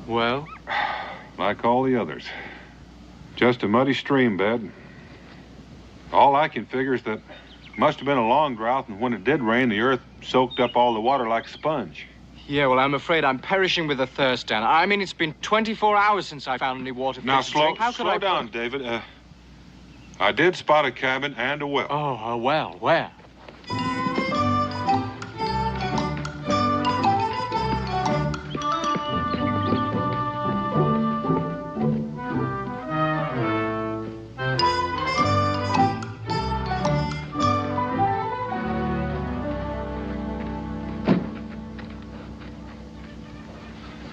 Well? Like all the others. Just a muddy stream bed. All I can figure is that must have been a long drought, and when it did rain, the earth soaked up all the water like a sponge. Yeah, well, I'm afraid I'm perishing with a thirst, Dan. I mean, it's been 24 hours since I found any water. Now, slow down, David. I did spot a cabin and a well. Oh, a well. Where?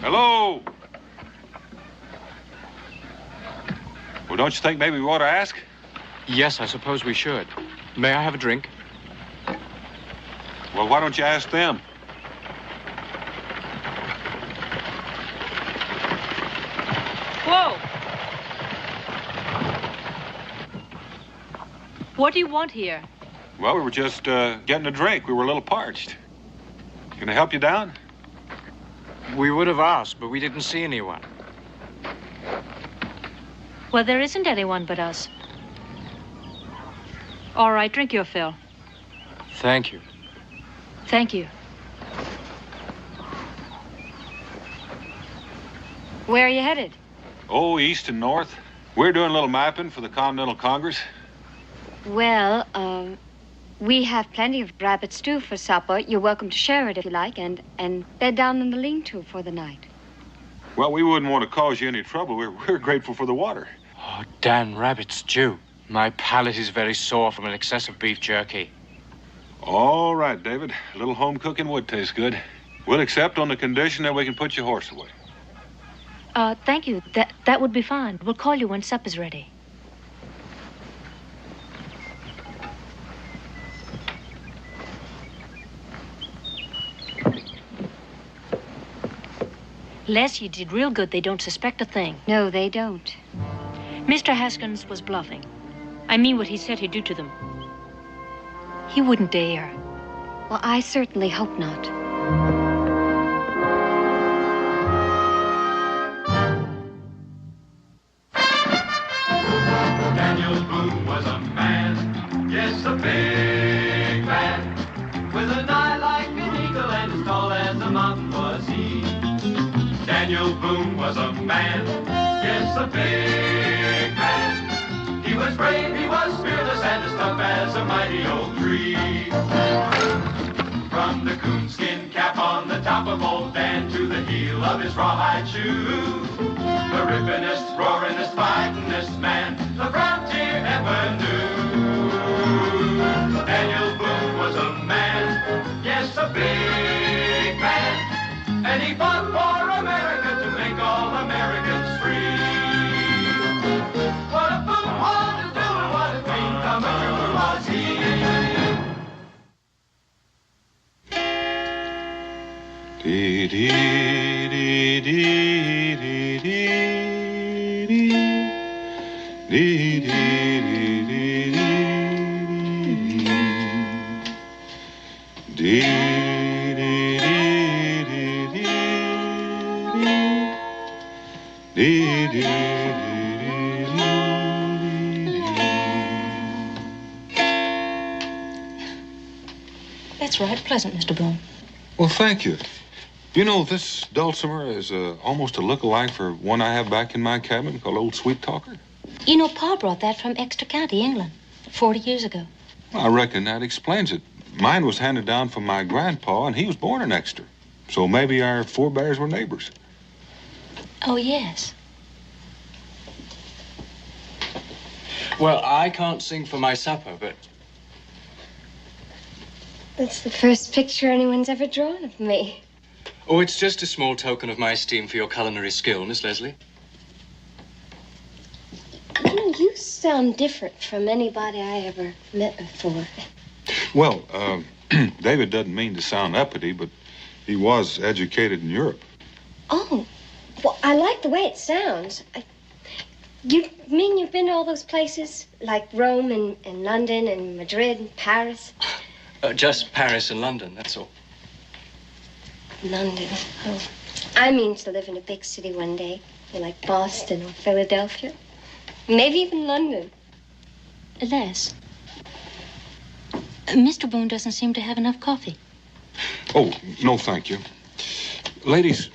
Hello? Well, don't you think maybe we ought to ask? Yes, I suppose we should. May I have a drink? Well, why don't you ask them? Whoa! What do you want here? Well, we were just getting a drink. We were a little parched. Can I help you down? We would have asked, but we didn't see anyone. Well, there isn't anyone but us. All right, drink your fill. Thank you. Thank you. Where are you headed? Oh, east and north. We're doing a little mapping for the Continental Congress. Well, we have plenty of rabbit stew for supper. You're welcome to share it if you like, and bed down in the lean-to for the night. Well, we wouldn't want to cause you any trouble. We're grateful for the water. Oh, Dan, rabbit stew. My palate is very sore from an excess of beef jerky. All right, David. A little home cooking would taste good. We'll accept on the condition that we can put your horse away. Thank you. That would be fine. We'll call you when supper's ready. Les, you did real good. They don't suspect a thing. No, they don't. Mr. Haskins was bluffing. I mean what he said he'd do to them. He wouldn't dare. Well, I certainly hope not. Daniel Boone was a man, yes, a big man, with an eye like an eagle and as tall as a mountain was he. Daniel Boone was a man, yes, a big man. He was brave, he was fearless, and as tough as a mighty oak tree. From the coonskin cap on the top of old Dan to the heel of his rawhide shoe, the rippinest, roaringest, fightingest man the frontier ever knew. Daniel Boone was a man, yes, a big man, and he fought for America to make all Americans free. What a Boone wanted to do and what a dream come true was he. Dee dee dee dee dee dee dee dee dee dee dee dee dee. That's right. Pleasant, Mr. Boone. Well, thank you. You know, this dulcimer is almost a look-alike for one I have back in my cabin called Old Sweet Talker. You know, Pa brought that from Exeter County, England, 40 years ago. I reckon that explains it. Mine was handed down from my grandpa, and he was born in Exeter. So maybe our forebears were neighbors. Oh, yes. Well, I can't sing for my supper, but... That's the first picture anyone's ever drawn of me. Oh, it's just a small token of my esteem for your culinary skill, Miss Leslie. You know, you sound different from anybody I ever met before. Well, David doesn't mean to sound uppity, but he was educated in Europe. Oh, well, I like the way it sounds. You mean you've been to all those places? Like Rome and London and Madrid and Paris? Just Paris and London, that's all. London, oh. I mean to live in a big city one day, like Boston or Philadelphia, maybe even London. Les, Mr. Boone doesn't seem to have enough coffee. Oh, no, thank you. Ladies,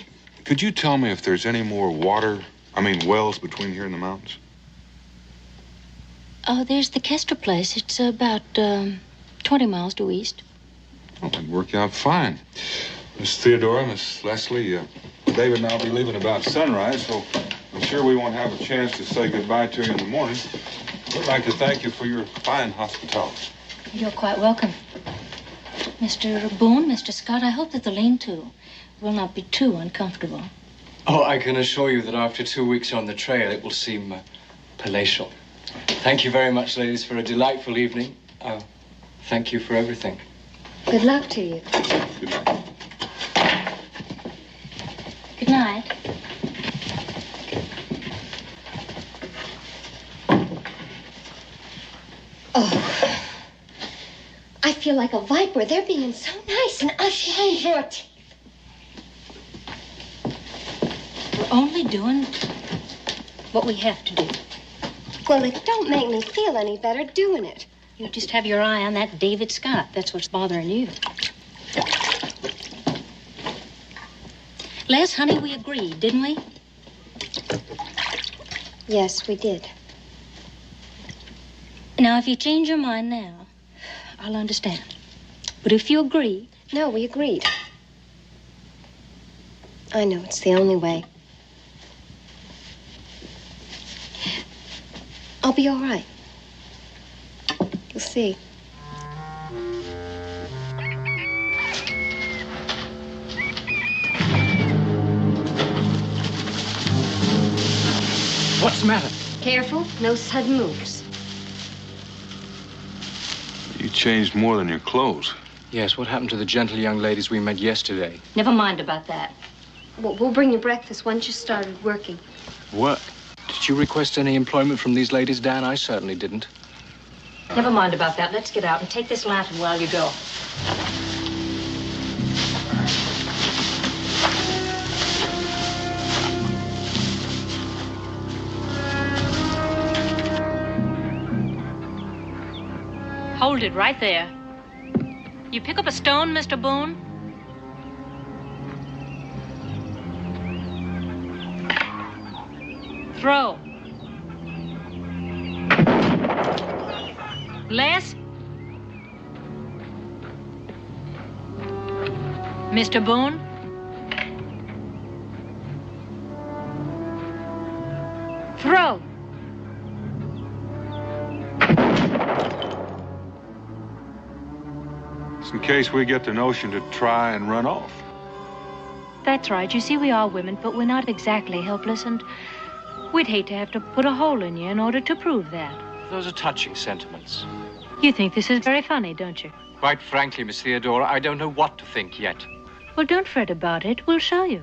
could you tell me if there's any more wells between here and the mountains? Oh, there's the Kester place. It's about 20 miles due east. Oh, that'd work out fine. Miss Theodora, Miss Leslie, David and I'll be leaving about sunrise, so I'm sure we won't have a chance to say goodbye to you in the morning. I'd like to thank you for your fine hospitality. You're quite welcome. Mr. Boone, Mr. Scott, I hope that the lean-to will not be too uncomfortable. Oh, I can assure you that after 2 weeks on the trail, it will seem palatial. Thank you very much, ladies, for a delightful evening. Thank you for everything. Good luck to you. Good night. Good night. Oh, I feel like a viper. They're being so nice, and us lying for it. We're only doing what we have to do. Well, it don't make me feel any better doing it. You just have your eye on that David Scott. That's what's bothering you. Les, honey, we agreed, didn't we? Yes, we did. Now, if you change your mind now, I'll understand. But if you agree... No, we agreed. I know, it's the only way. I'll be all right. You'll see. What's the matter? Careful, no sudden moves. You changed more than your clothes. Yes, what happened to the gentle young ladies we met yesterday? Never mind about that. We'll bring you breakfast once you started working. Work? Did you request any employment from these ladies, Dan? I certainly didn't. Never mind about that. Let's get out and take this lantern while you go. Hold it right there. You pick up a stone, Mr. Boone? Throw. Les? Mr. Boone? Throw. Just in case we get the notion to try and run off. That's right. You see, we are women, but we're not exactly helpless, and we'd hate to have to put a hole in you in order to prove that. Those are touching sentiments. You think this is very funny, don't you? Quite frankly, Miss Theodora, I don't know what to think yet. Well, don't fret about it. We'll show you.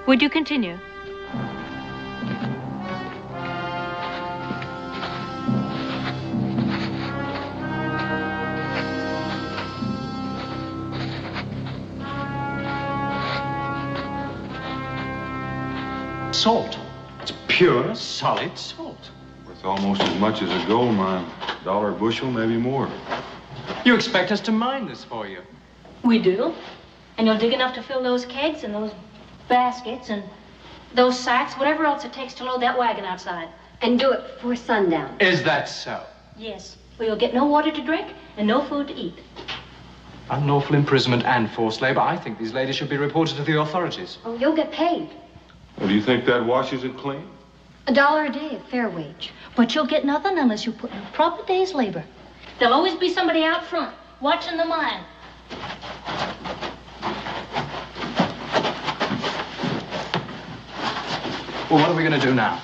Would you continue? Salt. It's pure, solid salt. Worth almost as much as a gold mine. $1 a bushel, maybe more. You expect us to mine this for you? We do. And you'll dig enough to fill those kegs and those baskets and those sacks, whatever else it takes to load that wagon outside. And do it before sundown. Is that so? Yes. We will get no water to drink and no food to eat. Unlawful imprisonment and forced labor. I think these ladies should be reported to the authorities. Oh, you'll get paid. Well, do you think that washes it clean? $1 a day, a fair wage. But you'll get nothing unless you put in a proper day's labor. There'll always be somebody out front watching the mine. Well, what are we going to do now?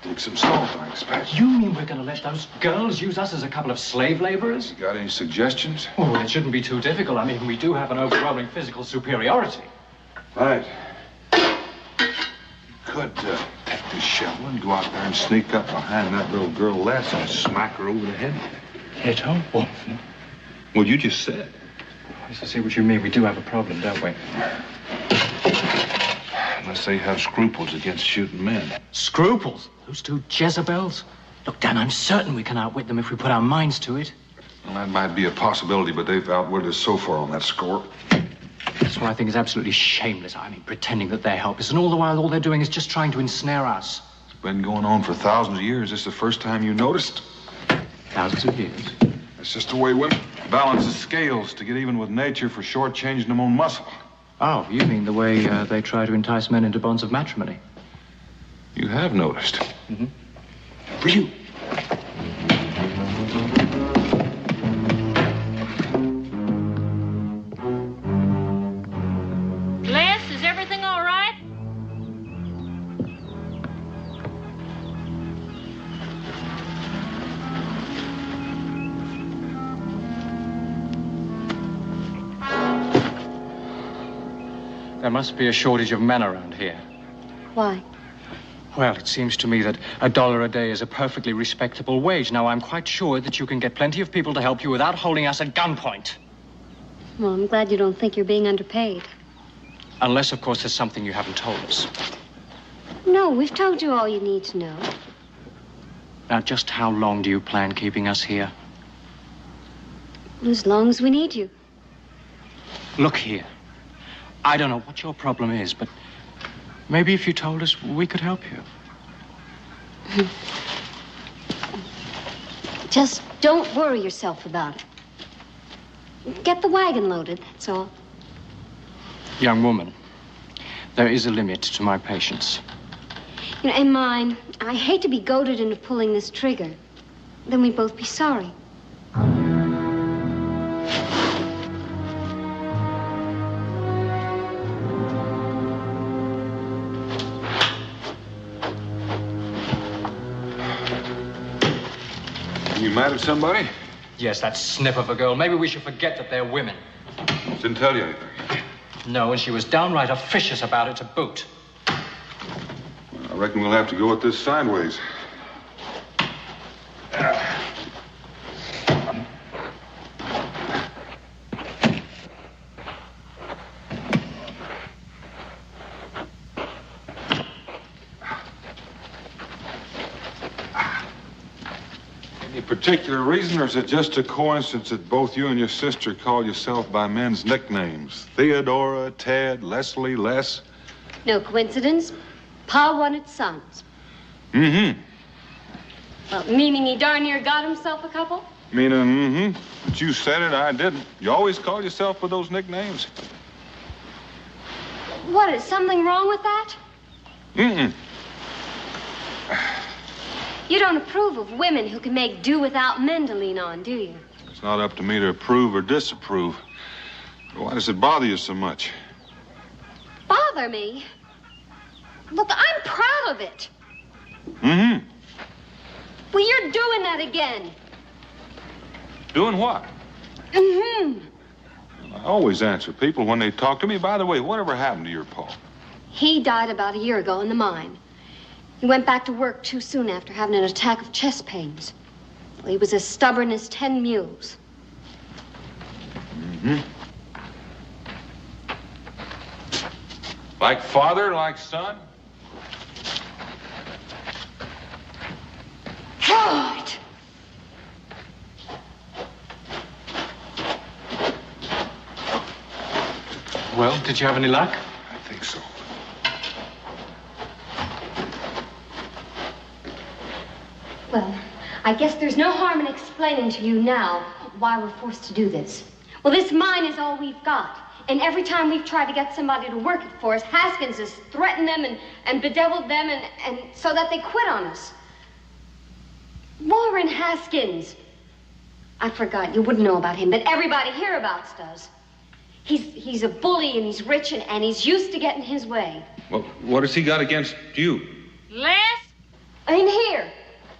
Dig some salt, I expect. You mean we're going to let those girls use us as a couple of slave laborers? You got any suggestions? Oh, it shouldn't be too difficult. I mean, we do have an overwhelming physical superiority. Right. Could take this shovel and go out there and sneak up behind that little girl Les and smack her over the head. Hit her? Oh. Well, you just said. I see what you mean. We do have a problem, don't we? Unless they have scruples against shooting men. Scruples? Those two Jezebels? Look, Dan, I'm certain we can outwit them if we put our minds to it. Well, that might be a possibility, but they've outwitted us so far on that score. That's what I think is absolutely shameless. I mean, pretending that they're helpless, and all the while, all they're doing is just trying to ensnare us. It's been going on for thousands of years. This is the first time you noticed? Thousands of years. It's just the way women balance the scales to get even with nature for shortchanging them on muscle. Oh, you mean the way they try to entice men into bonds of matrimony? You have noticed. Mm-hmm. Brilliant. Les, is everything all right? There must be a shortage of men around here. Why? Well, it seems to me that $1 a day is a perfectly respectable wage. Now, I'm quite sure that you can get plenty of people to help you without holding us at gunpoint. Well, I'm glad you don't think you're being underpaid. Unless, of course, there's something you haven't told us. No, we've told you all you need to know. Now, just how long do you plan keeping us here? As long as we need you. Look here. I don't know what your problem is, but maybe if you told us, we could help you. Just don't worry yourself about it. Get the wagon loaded, that's all. Young woman, there is a limit to my patience. You know, and mine. I hate to be goaded into pulling this trigger. Then we'd both be sorry. You mad at somebody? Yes, that snip of a girl. Maybe we should forget that they're women. Didn't tell you anything. No, and she was downright officious about it to boot. I reckon we'll have to go at this sideways. Any particular reason, or is it just a coincidence that both you and your sister call yourself by men's nicknames? Theodora, Ted, Leslie, Les? No coincidence. Pa wanted sons. Mm-hmm. Well, meaning he darn near got himself a couple? Mm-hmm. But you said it, I didn't. You always call yourself with those nicknames. What, is something wrong with that? Mm-mm. You don't approve of women who can make do without men to lean on, do you? It's not up to me to approve or disapprove. Why does it bother you so much? Bother me? Look, I'm proud of it. Mm-hmm. Well, you're doing that again. Doing what? Mm-hmm. I always answer people when they talk to me. By the way, whatever happened to your pa? He died about a year ago in the mine. He went back to work too soon after having an attack of chest pains. Well, he was as stubborn as 10 mules. Mm-hmm. Like father, like son? God! Well, did you have any luck? I think so. Well, I guess there's no harm in explaining to you now why we're forced to do this. Well, this mine is all we've got. And every time we've tried to get somebody to work it for us, Haskins has threatened them and bedeviled them and so that they quit on us. Warren Haskins. I forgot, you wouldn't know about him, but everybody hereabouts does. He's a bully and he's rich and he's used to getting his way. Well, what has he got against you? Les? In here.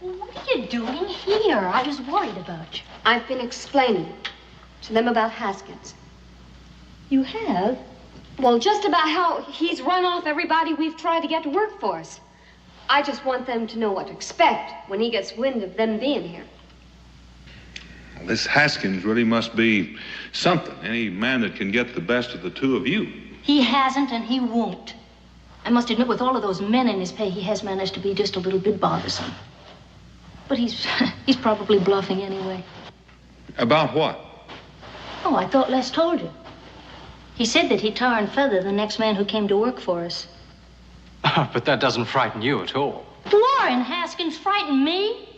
What are you doing here? I was worried about you. I've been explaining to them about Haskins. You have? Well, just about how he's run off everybody we've tried to get to work for us. I just want them to know what to expect when he gets wind of them being here. Well, this Haskins really must be something. Any man that can get the best of the two of you. He hasn't and he won't. I must admit, with all of those men in his pay, he has managed to be just a little bit bothersome. But he's probably bluffing anyway. About what? Oh, I thought Les told you. He said that he'd tar and feather the next man who came to work for us. But that doesn't frighten you at all. Warren Haskins frightened me?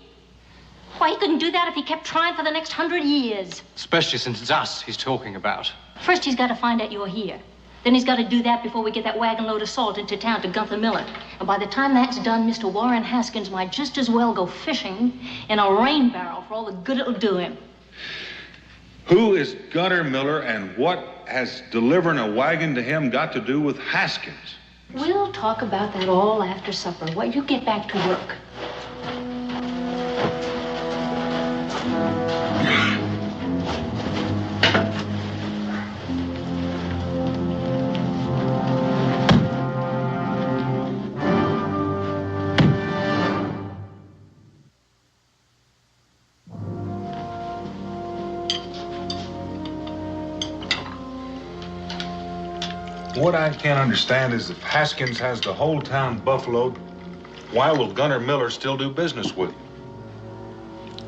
Why, he couldn't do that if he kept trying for the next 100 years. Especially since it's us he's talking about. First, he's got to find out you're here. Then he's got to do that before we get that wagon load of salt into town to Gunther Miller. And by the time that's done, Mr. Warren Haskins might just as well go fishing in a rain barrel for all the good it'll do him. Who is Gunther Miller, and what has delivering a wagon to him got to do with Haskins? We'll talk about that all after supper. While you get back to work. What I can't understand is if Haskins has the whole town buffaloed, why will Gunther Miller still do business with you?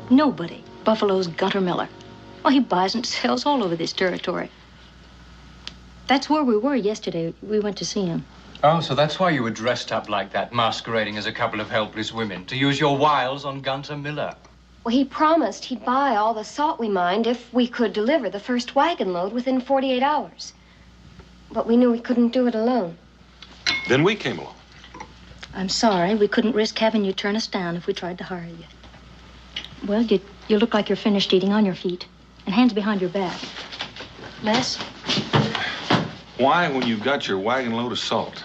Nobody buffaloes Gunther Miller. Well, he buys and sells all over this territory. That's where we were yesterday. We went to see him. Oh, so that's why you were dressed up like that, masquerading as a couple of helpless women, to use your wiles on Gunther Miller. Well, he promised he'd buy all the salt we mined if we could deliver the first wagon load within 48 hours. But we knew we couldn't do it alone. Then we came along. I'm sorry. We couldn't risk having you turn us down if we tried to hire you. Well, you look like you're finished eating on your feet. And hands behind your back. Les? Why, when you've got your wagon load of salt?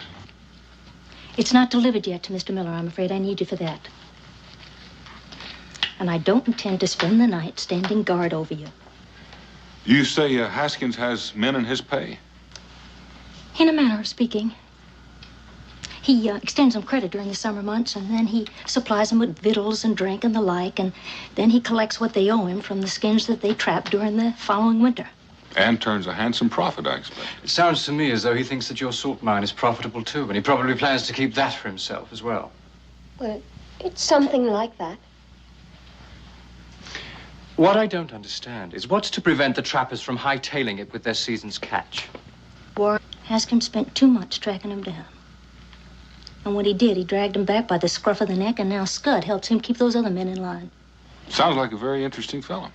It's not delivered yet to Mr. Miller. I'm afraid I need you for that. And I don't intend to spend the night standing guard over you. You say Haskins has men in his pay? In a manner of speaking. He extends them credit during the summer months, and then he supplies them with victuals and drink and the like, and then he collects what they owe him from the skins that they trap during the following winter. And turns a handsome profit, I expect. It sounds to me as though he thinks that your salt mine is profitable too, and he probably plans to keep that for himself as well. Well, it's something like that. What I don't understand is what's to prevent the trappers from hightailing it with their season's catch? Warren Haskins spent 2 months tracking him down. And when he did, he dragged him back by the scruff of the neck, and now Scud helps him keep those other men in line. Sounds like a very interesting fellow.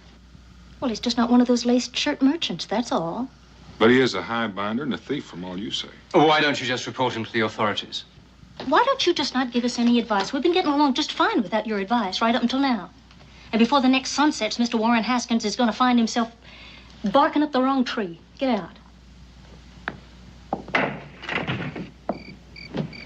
Well, he's just not one of those laced shirt merchants, that's all. But he is a high binder and a thief, from all you say. Why don't you just report him to the authorities? Why don't you just not give us any advice? We've been getting along just fine without your advice right up until now. And before the next sun sets, Mr. Warren Haskins is going to find himself barking up the wrong tree. Get out.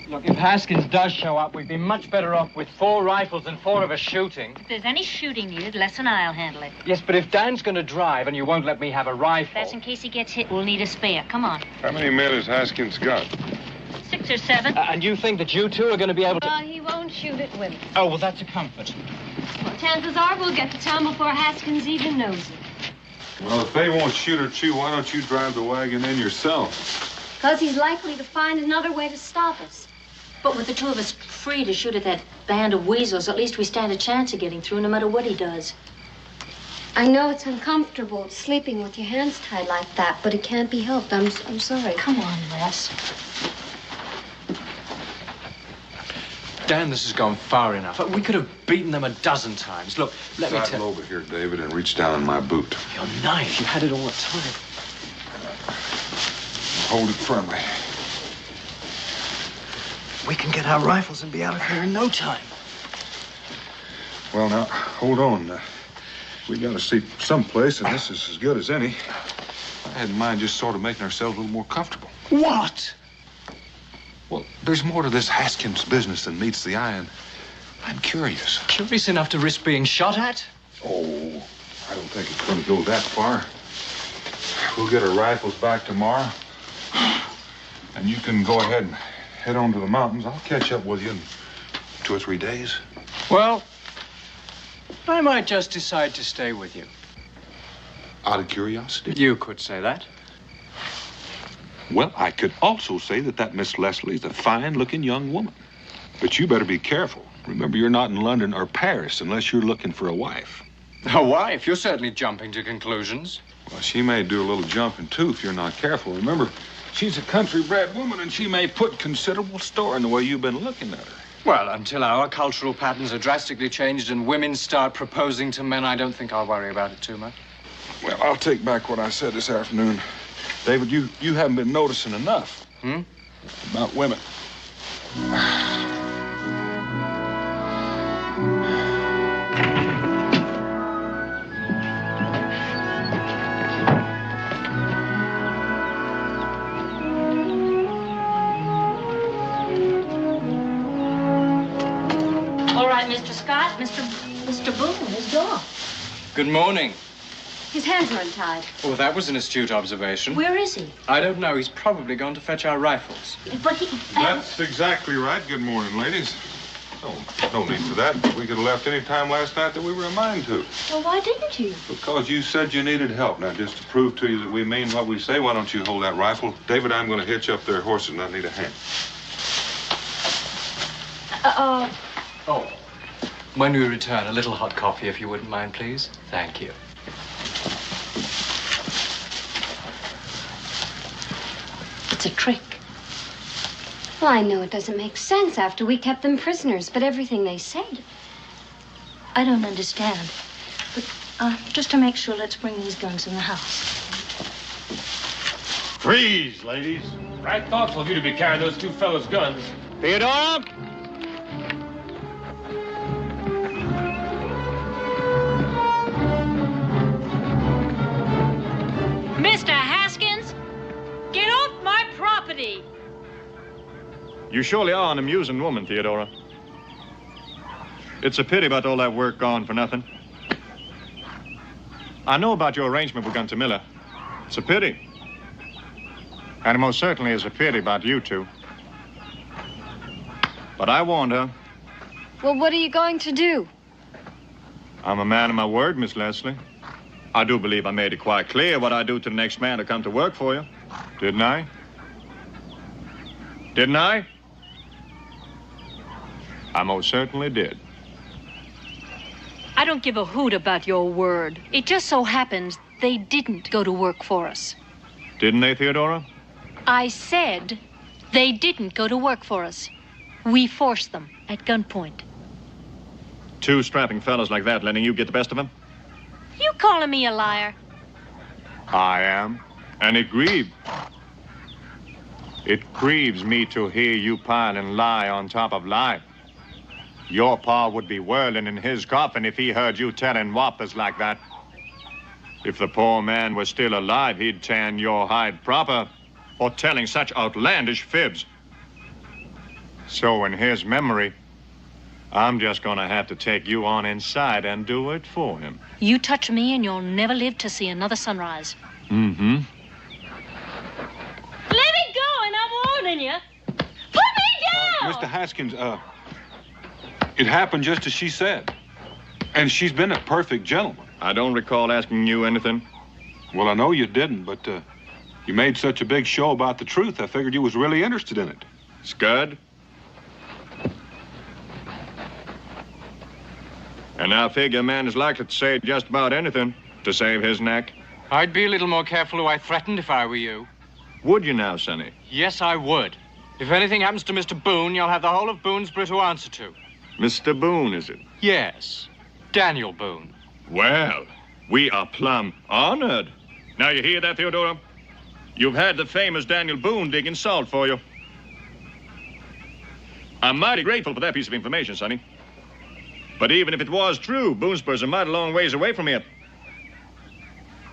Look, if Haskins does show up, we'd be much better off with 4 rifles and 4 of us shooting. If there's any shooting needed, Les and I'll handle it. Yes, but if Dan's going to drive and you won't let me have a rifle... That's in case he gets hit. We'll need a spare. Come on. How many men has Haskins got? 6 or 7. And you think that you two are going to be able to... He won't shoot at women. Oh, well, that's a comfort. Well, chances are we'll get to town before Haskins even knows it. Well, if they won't shoot at you, why don't you drive the wagon in yourself? Because he's likely to find another way to stop us. But with the 2 of us free to shoot at that band of weasels, at least we stand a chance of getting through no matter what he does. I know it's uncomfortable sleeping with your hands tied like that, but it can't be helped. I'm sorry. Come on, Les. Dan, this has gone far enough. We could have beaten them a dozen times. Look, let me Sidle over here, David, and reach down in my boot. Your knife, you had it all the time. Hold it firmly. We can get our rifles and be out of here in no time. Well, now, hold on. We got to sleep someplace, and this is as good as any. I had in mind just sort of making ourselves a little more comfortable. What? Well, there's more to this Haskins business than meets the eye, and I'm curious. Curious enough to risk being shot at? Oh, I don't think it's going to go that far. We'll get our rifles back tomorrow, and you can go ahead and head on to the mountains. I'll catch up with you in 2 or 3 days. Well, I might just decide to stay with you. Out of curiosity? You could say that. Well, I could also say that Miss Leslie is a fine-looking young woman. But you better be careful. Remember, you're not in London or Paris unless you're looking for a wife. A wife? You're certainly jumping to conclusions. Well, she may do a little jumping, too, if you're not careful. Remember, she's a country-bred woman, and she may put considerable store in the way you've been looking at her. Well, until our cultural patterns are drastically changed and women start proposing to men, I don't think I'll worry about it too much. Well, I'll take back what I said this afternoon. David, you haven't been noticing enough. About women. All right, Mr. Scott, Mr. Boone is gone. Good morning. His hands are untied. Oh, that was an astute observation. Where is he? I don't know. He's probably gone to fetch our rifles. But he... That's exactly right. Good morning, ladies. No need for that. We could have left any time last night that we were in mind to. Well, why didn't you? Because you said you needed help. Now, just to prove to you that we mean what we say, why don't you hold that rifle? David, I'm going to hitch up their horses and I need a hand. Oh, when we return, a little hot coffee, if you wouldn't mind, please. Thank you. It's a trick. Well, I know it doesn't make sense after we kept them prisoners, but everything they said. I don't understand. But just to make sure, let's bring these guns in the house. Freeze, ladies. Right thoughtful of you to be carrying those two fellas' guns. Theodora? Mr. Haskins, get off my property. You surely are an amusing woman, Theodora. It's a pity about all that work gone for nothing. I know about your arrangement with Gunter Miller. It's a pity. And it most certainly is a pity about you two. But I warned her. Well, what are you going to do? I'm a man of my word, Miss Leslie. I do believe I made it quite clear what I do to the next man to come to work for you. Didn't I? Didn't I? I most certainly did. I don't give a hoot about your word. It just so happens they didn't go to work for us. Didn't they, Theodora? I said they didn't go to work for us. We forced them at gunpoint. Two strapping fellows like that letting you get the best of them? You calling me a liar? I am. And it grieves. It grieves me to hear you pile and lie on top of lie. Your pa would be whirling in his coffin if he heard you telling whoppers like that. If the poor man was still alive, he'd tan your hide proper for telling such outlandish fibs. So in his memory, I'm just gonna have to take you on inside and do it for him. You touch me and you'll never live to see another sunrise. Mm-hmm. Let me go, and I'm warning you. Put me down! Mr. Haskins, it happened just as she said. And she's been a perfect gentleman. I don't recall asking you anything. Well, I know you didn't, but you made such a big show about the truth, I figured you was really interested in it. Scud? And I figure a man is likely to say just about anything to save his neck. I'd be a little more careful who I threatened if I were you. Would you now, Sonny? Yes, I would. If anything happens to Mr. Boone, you'll have the whole of Boonesboro to answer to. Mr. Boone, is it? Yes. Daniel Boone. Well, we are plumb honored. Now you hear that, Theodora? You've had the famous Daniel Boone digging salt for you. I'm mighty grateful for that piece of information, Sonny. But even if it was true, Boonesboro's a mighty long ways away from here.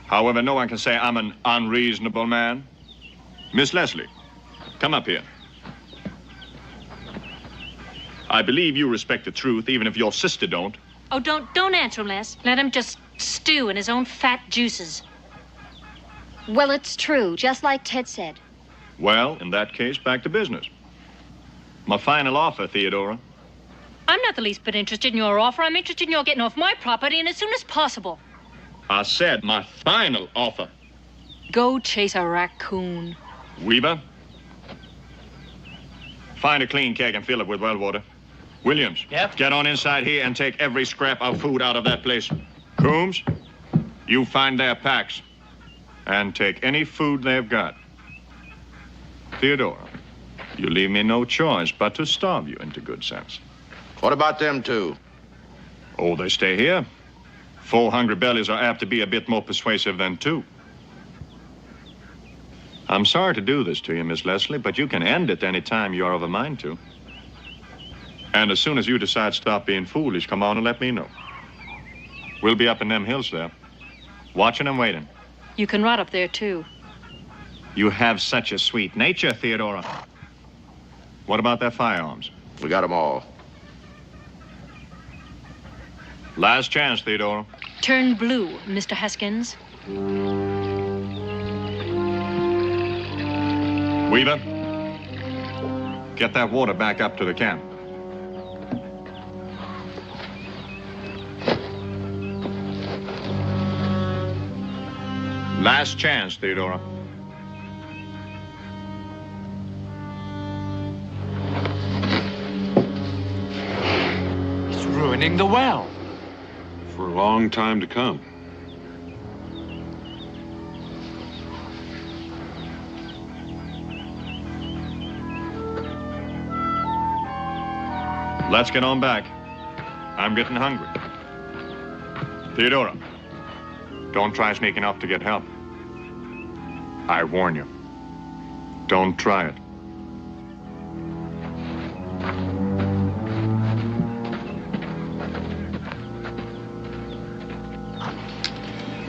However, no one can say I'm an unreasonable man. Miss Leslie, come up here. I believe you respect the truth, even if your sister don't. Oh, don't answer him, Les. Let him just stew in his own fat juices. Well, it's true, just like Ted said. Well, in that case, back to business. My final offer, Theodora. I'm not the least bit interested in your offer. I'm interested in your getting off my property and as soon as possible. I said my final offer. Go chase a raccoon. Weaver, find a clean keg and fill it with well water. Williams, Yep. Get on inside here and take every scrap of food out of that place. Coombs, you find their packs and take any food they've got. Theodora, you leave me no choice but to starve you into good sense. What about them two? Oh, they stay here. 4 hungry bellies are apt to be a bit more persuasive than 2. I'm sorry to do this to you, Miss Leslie, but you can end it any time you're of a mind to. And as soon as you decide to stop being foolish, come on and let me know. We'll be up in them hills there, watching and waiting. You can rot up there, too. You have such a sweet nature, Theodora. What about their firearms? We got them all. Last chance, Theodora. Turn blue, Mr. Haskins. Weaver, get that water back up to the camp. Last chance, Theodora. It's ruining the well. For a long time to come. Let's get on back. I'm getting hungry. Theodora, don't try sneaking up to get help. I warn you. Don't try it.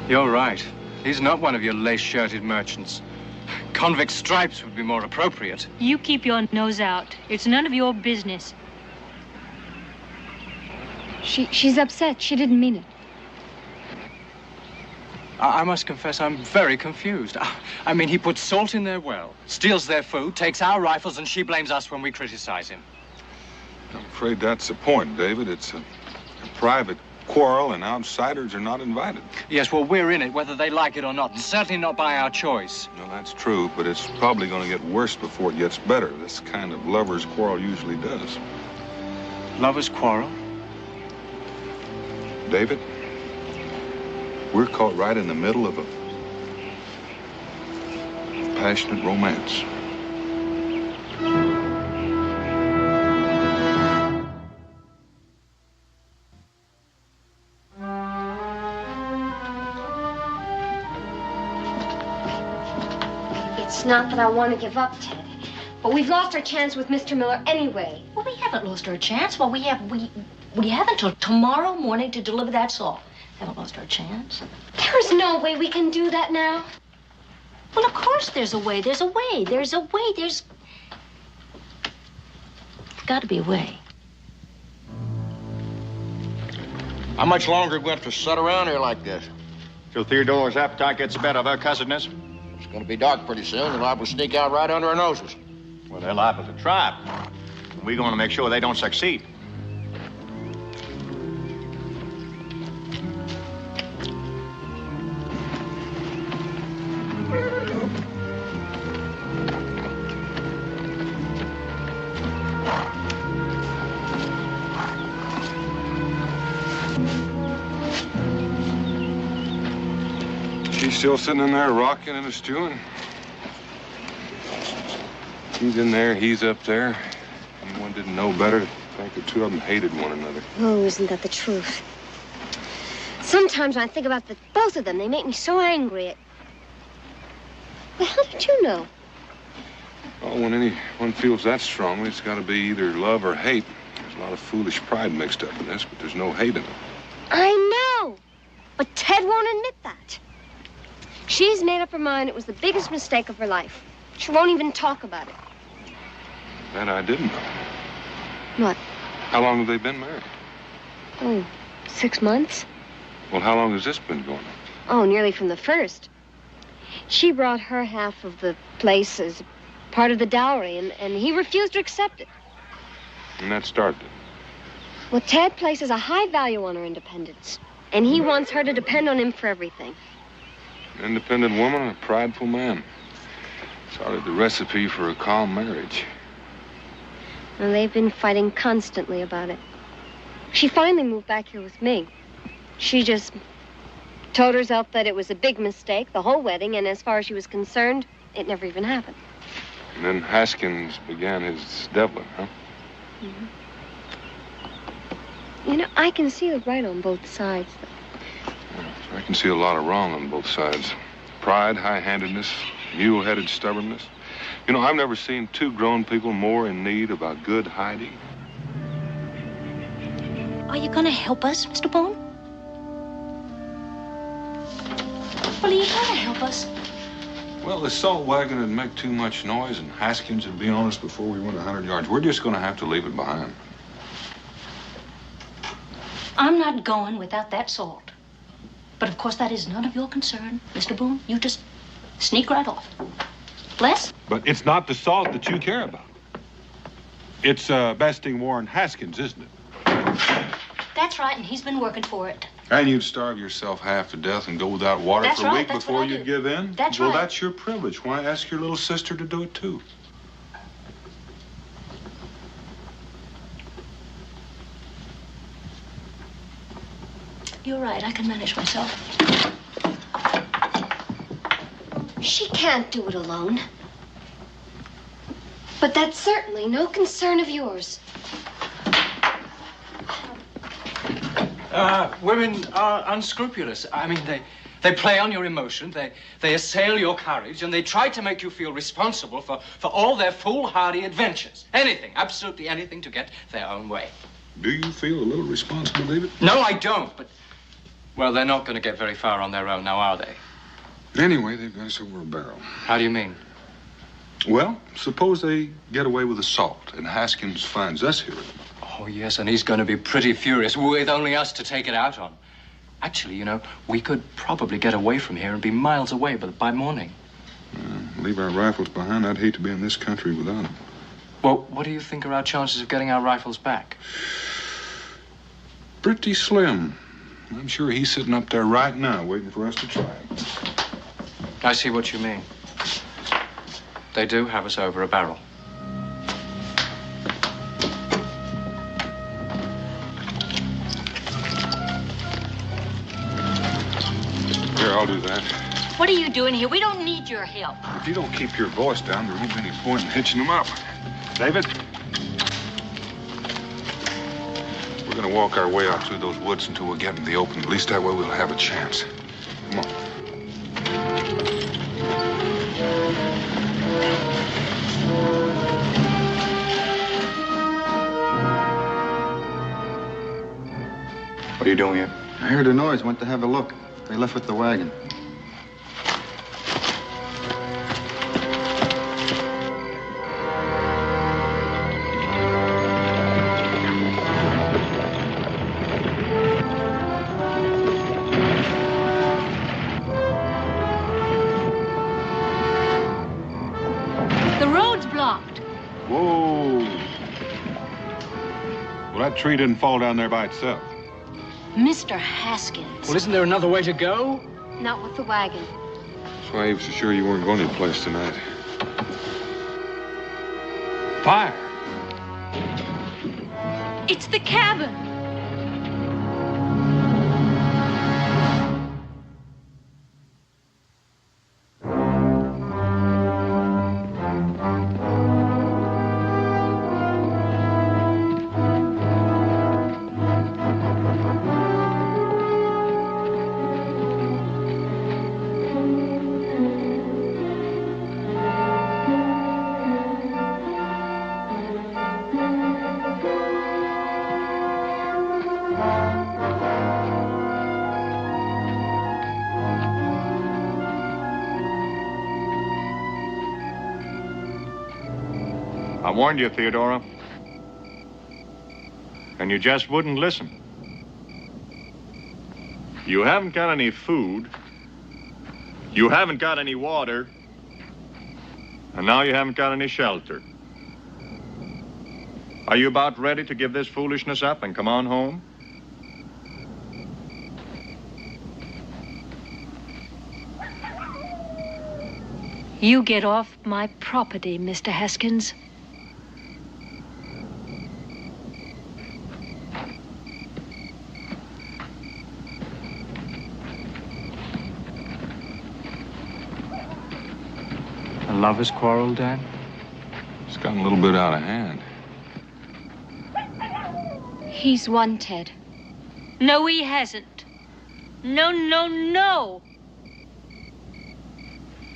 You're right. He's not one of your lace-shirted merchants. Convict stripes would be more appropriate. You keep your nose out. It's none of your business. She's upset. She didn't mean it. I must confess, I'm very confused. I mean, he puts salt in their well, steals their food, takes our rifles, and she blames us when we criticize him. I'm afraid that's the point, David. It's a private quarrel, and outsiders are not invited. Yes, well, we're in it, whether they like it or not, and certainly not by our choice. No, that's true, but it's probably going to get worse before it gets better. This kind of lovers' quarrel usually does. Lovers' quarrel? David, we're caught right in the middle of a passionate romance. It's not that I want to give up, Ted. But we've lost our chance with Mr. Miller anyway. Well, we haven't lost our chance. Well, we have until tomorrow morning to deliver that salt. Haven't lost our chance. There's no way we can do that now. Well, of course there's a way. There's a way. There's a way. There's got to be a way. How much longer are we going to sit around here like this? Till Theodora's appetite gets the better of her cussedness. It's going to be dark pretty soon. They're liable to sneak out right under our noses. Well, they're liable to try. We're going to make sure they don't succeed. She's still sitting in there rocking and stewing. He's in there, he's up there. Anyone didn't know better to think the two of them hated one another. Oh, isn't that the truth? Sometimes when I think about both of them, they make me so angry. Well, how did you know? Oh, when anyone feels that strongly, it's got to be either love or hate. There's a lot of foolish pride mixed up in this, but there's no hate in it. I know, but Ted won't admit that. She's made up her mind it was the biggest mistake of her life. She won't even talk about it. That I didn't know. What? How long have they been married? Oh, 6 months. Well, how long has this been going on? Oh, nearly from the first. She brought her half of the place as part of the dowry, and he refused to accept it. And that started it. Well, Ted places a high value on her independence, and he wants her to depend on him for everything. An independent woman and a prideful man. Started the recipe for a calm marriage. And they've been fighting constantly about it. She finally moved back here with me. She just told herself that it was a big mistake, the whole wedding, and as far as she was concerned, it never even happened. And then Haskins began his deviling, huh? Mm-hmm. You know, I can see the right on both sides, though. I can see a lot of wrong on both sides. Pride, high-handedness, mule-headed stubbornness. You know, I've never seen two grown people more in need of a good hiding. Are you gonna help us, Mr. Boone? Well, are you gonna help us? Well, the salt wagon would make too much noise, and Haskins would be on us before we went 100 yards. We're just gonna have to leave it behind. I'm not going without that salt. But of course, that is none of your concern, Mr. Boone. You just sneak right off. Les? But it's not the salt that you care about. It's besting Warren Haskins, isn't it? That's right, and he's been working for it. And you'd starve yourself half to death and go without water That's for a right, week that's before what I you do. give in? That's well, right. That's your privilege. Why ask your little sister to do it, too? You're right, I can manage myself. She can't do it alone. But that's certainly no concern of yours. Women are unscrupulous. I mean, they play on your emotion, they assail your courage, and they try to make you feel responsible for all their foolhardy adventures. Anything, absolutely anything to get their own way. Do you feel a little responsible, David? No, I don't, but, well, they're not going to get very far on their own now, are they? Anyway, they've got us over a barrel. How do you mean? Well, suppose they get away with the salt, and Haskins finds us here. Oh, yes, and he's going to be pretty furious with only us to take it out on. Actually, you know, we could probably get away from here and be miles away by morning. Leave our rifles behind. I'd hate to be in this country without them. Well, what do you think are our chances of getting our rifles back? Pretty slim. I'm sure he's sitting up there right now waiting for us to try it. I see what you mean. They do have us over a barrel. Here, I'll do that. What are you doing here? We don't need your help. If you don't keep your voice down, there won't be any point in hitching them up. David? We're gonna walk our way out through those woods until we get in the open. At least that way we'll have a chance. Come on. What are you doing here? I heard a noise, went to have a look. They left with the wagon. The road's blocked. Whoa. Well, that tree didn't fall down there by itself. Mr. Haskins. Well, isn't there another way to go? Not with the wagon. That's why he was so sure you weren't going anyplace tonight. Fire! It's the cabin. I warned you, Theodora. And you just wouldn't listen. You haven't got any food. You haven't got any water. And now you haven't got any shelter. Are you about ready to give this foolishness up and come on home? You get off my property, Mr. Haskins. A lover's quarrel, Dan? It's gotten a little bit out of hand. He's won, Ted. No, he hasn't. No, no, no.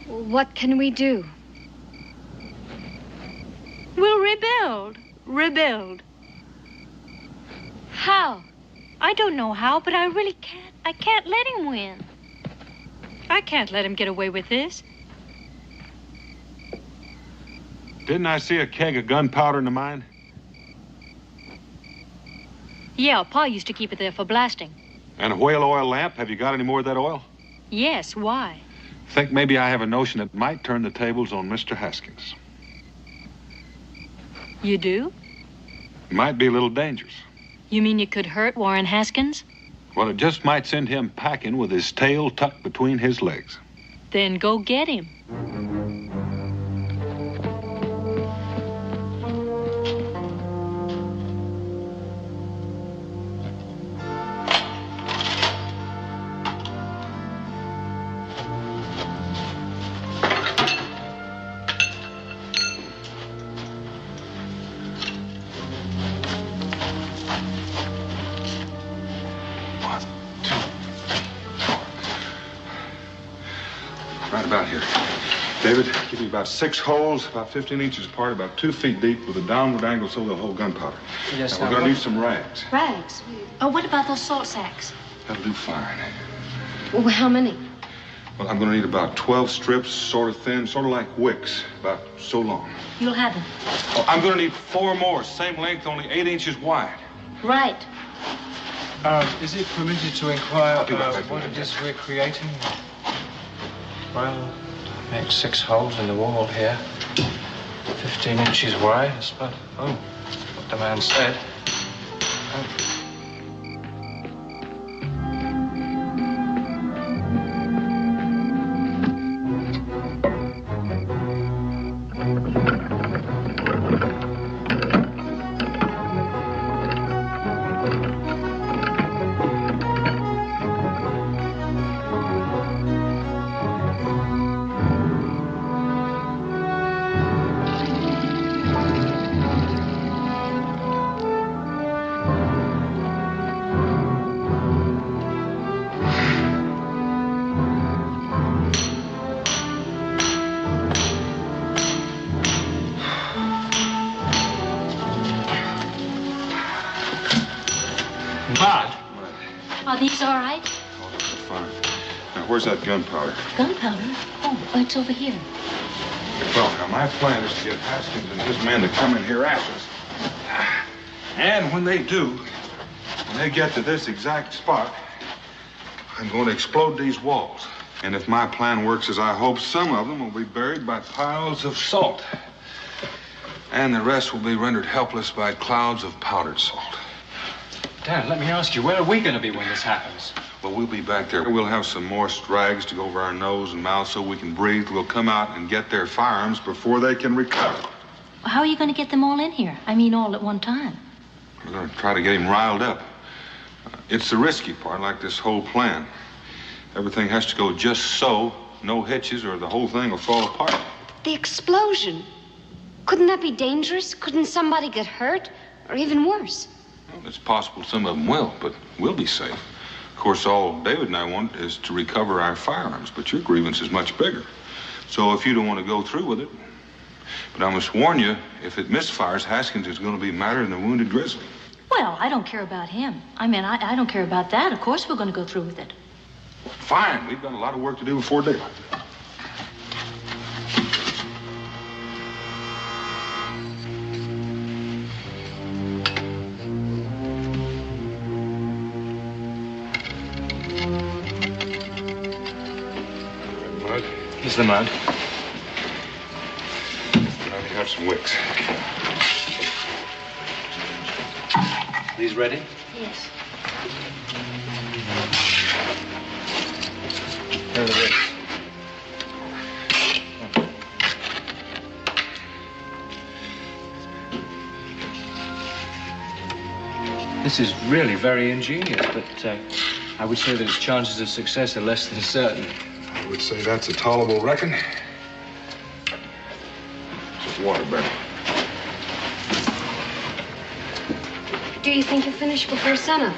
What can we do? We'll rebuild. Rebuild. How? I don't know how, but I really can't. I can't let him win. I can't let him get away with this. Didn't I see a keg of gunpowder in the mine? Yeah, Pa used to keep it there for blasting. And a whale oil lamp? Have you got any more of that oil? Yes, why? Think maybe I have a notion that might turn the tables on Mr. Haskins. You do? Might be a little dangerous. You mean you could hurt Warren Haskins? Well, it just might send him packing with his tail tucked between his legs. Then go get him. Right about here. David, give me about 6 holes, about 15 inches apart, about 2 feet deep, with a downward angle so they'll hold gunpowder. Yes, now, we're going to need some rags. Rags? Oh, what about those salt sacks? That'll do fine. Well, how many? Well, I'm going to need about 12 strips, sort of thin, sort of like wicks, about so long. You'll have them. Oh, I'm going to need 4 more, same length, only 8 inches wide. Right. Is it permitted to inquire I'll be right back. what it is we're creating? Well, I made 6 holes in the wall here. 15 inches wide. That's about, what the man said. Are these all right? Oh, those are fine. Now, where's that gunpowder? Gunpowder? Oh, it's over here. Well, now, my plan is to get Haskins and his men to come in here after us. And when they do, when they get to this exact spot, I'm going to explode these walls. And if my plan works as I hope, some of them will be buried by piles of salt. And the rest will be rendered helpless by clouds of powdered salt. Dad, let me ask you, where are we going to be when this happens? Well, we'll be back there. We'll have some moist rags to go over our nose and mouth so we can breathe. We'll come out and get their firearms before they can recover. How are you going to get them all in here? I mean, all at one time. We're going to try to get him riled up. It's the risky part, like this whole plan. Everything has to go just so, no hitches, or the whole thing will fall apart. The explosion. Couldn't that be dangerous? Couldn't somebody get hurt? Or even worse? Well, it's possible some of them will, but we'll be safe. Of course, all David and I want is to recover our firearms, but your grievance is much bigger. So if you don't want to go through with it, but I must warn you, if it misfires, Haskins is going to be madder than a wounded grizzly. Well, I don't care about him. I mean, I don't care about that. Of course we're going to go through with it. Fine. We've got a lot of work to do before daylight. Mud? Here's the mud. Now we have some wicks. These ready? Yes. Here it is. This is really very ingenious, but I would say that its chances of success are less than certain. I would say that's a tolerable reckon. Just water, Bernie. Do you think you'll finish before sunup?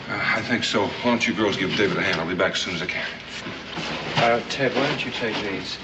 I think so. Why don't you girls give David a hand? I'll be back as soon as I can. Ted, why don't you take these?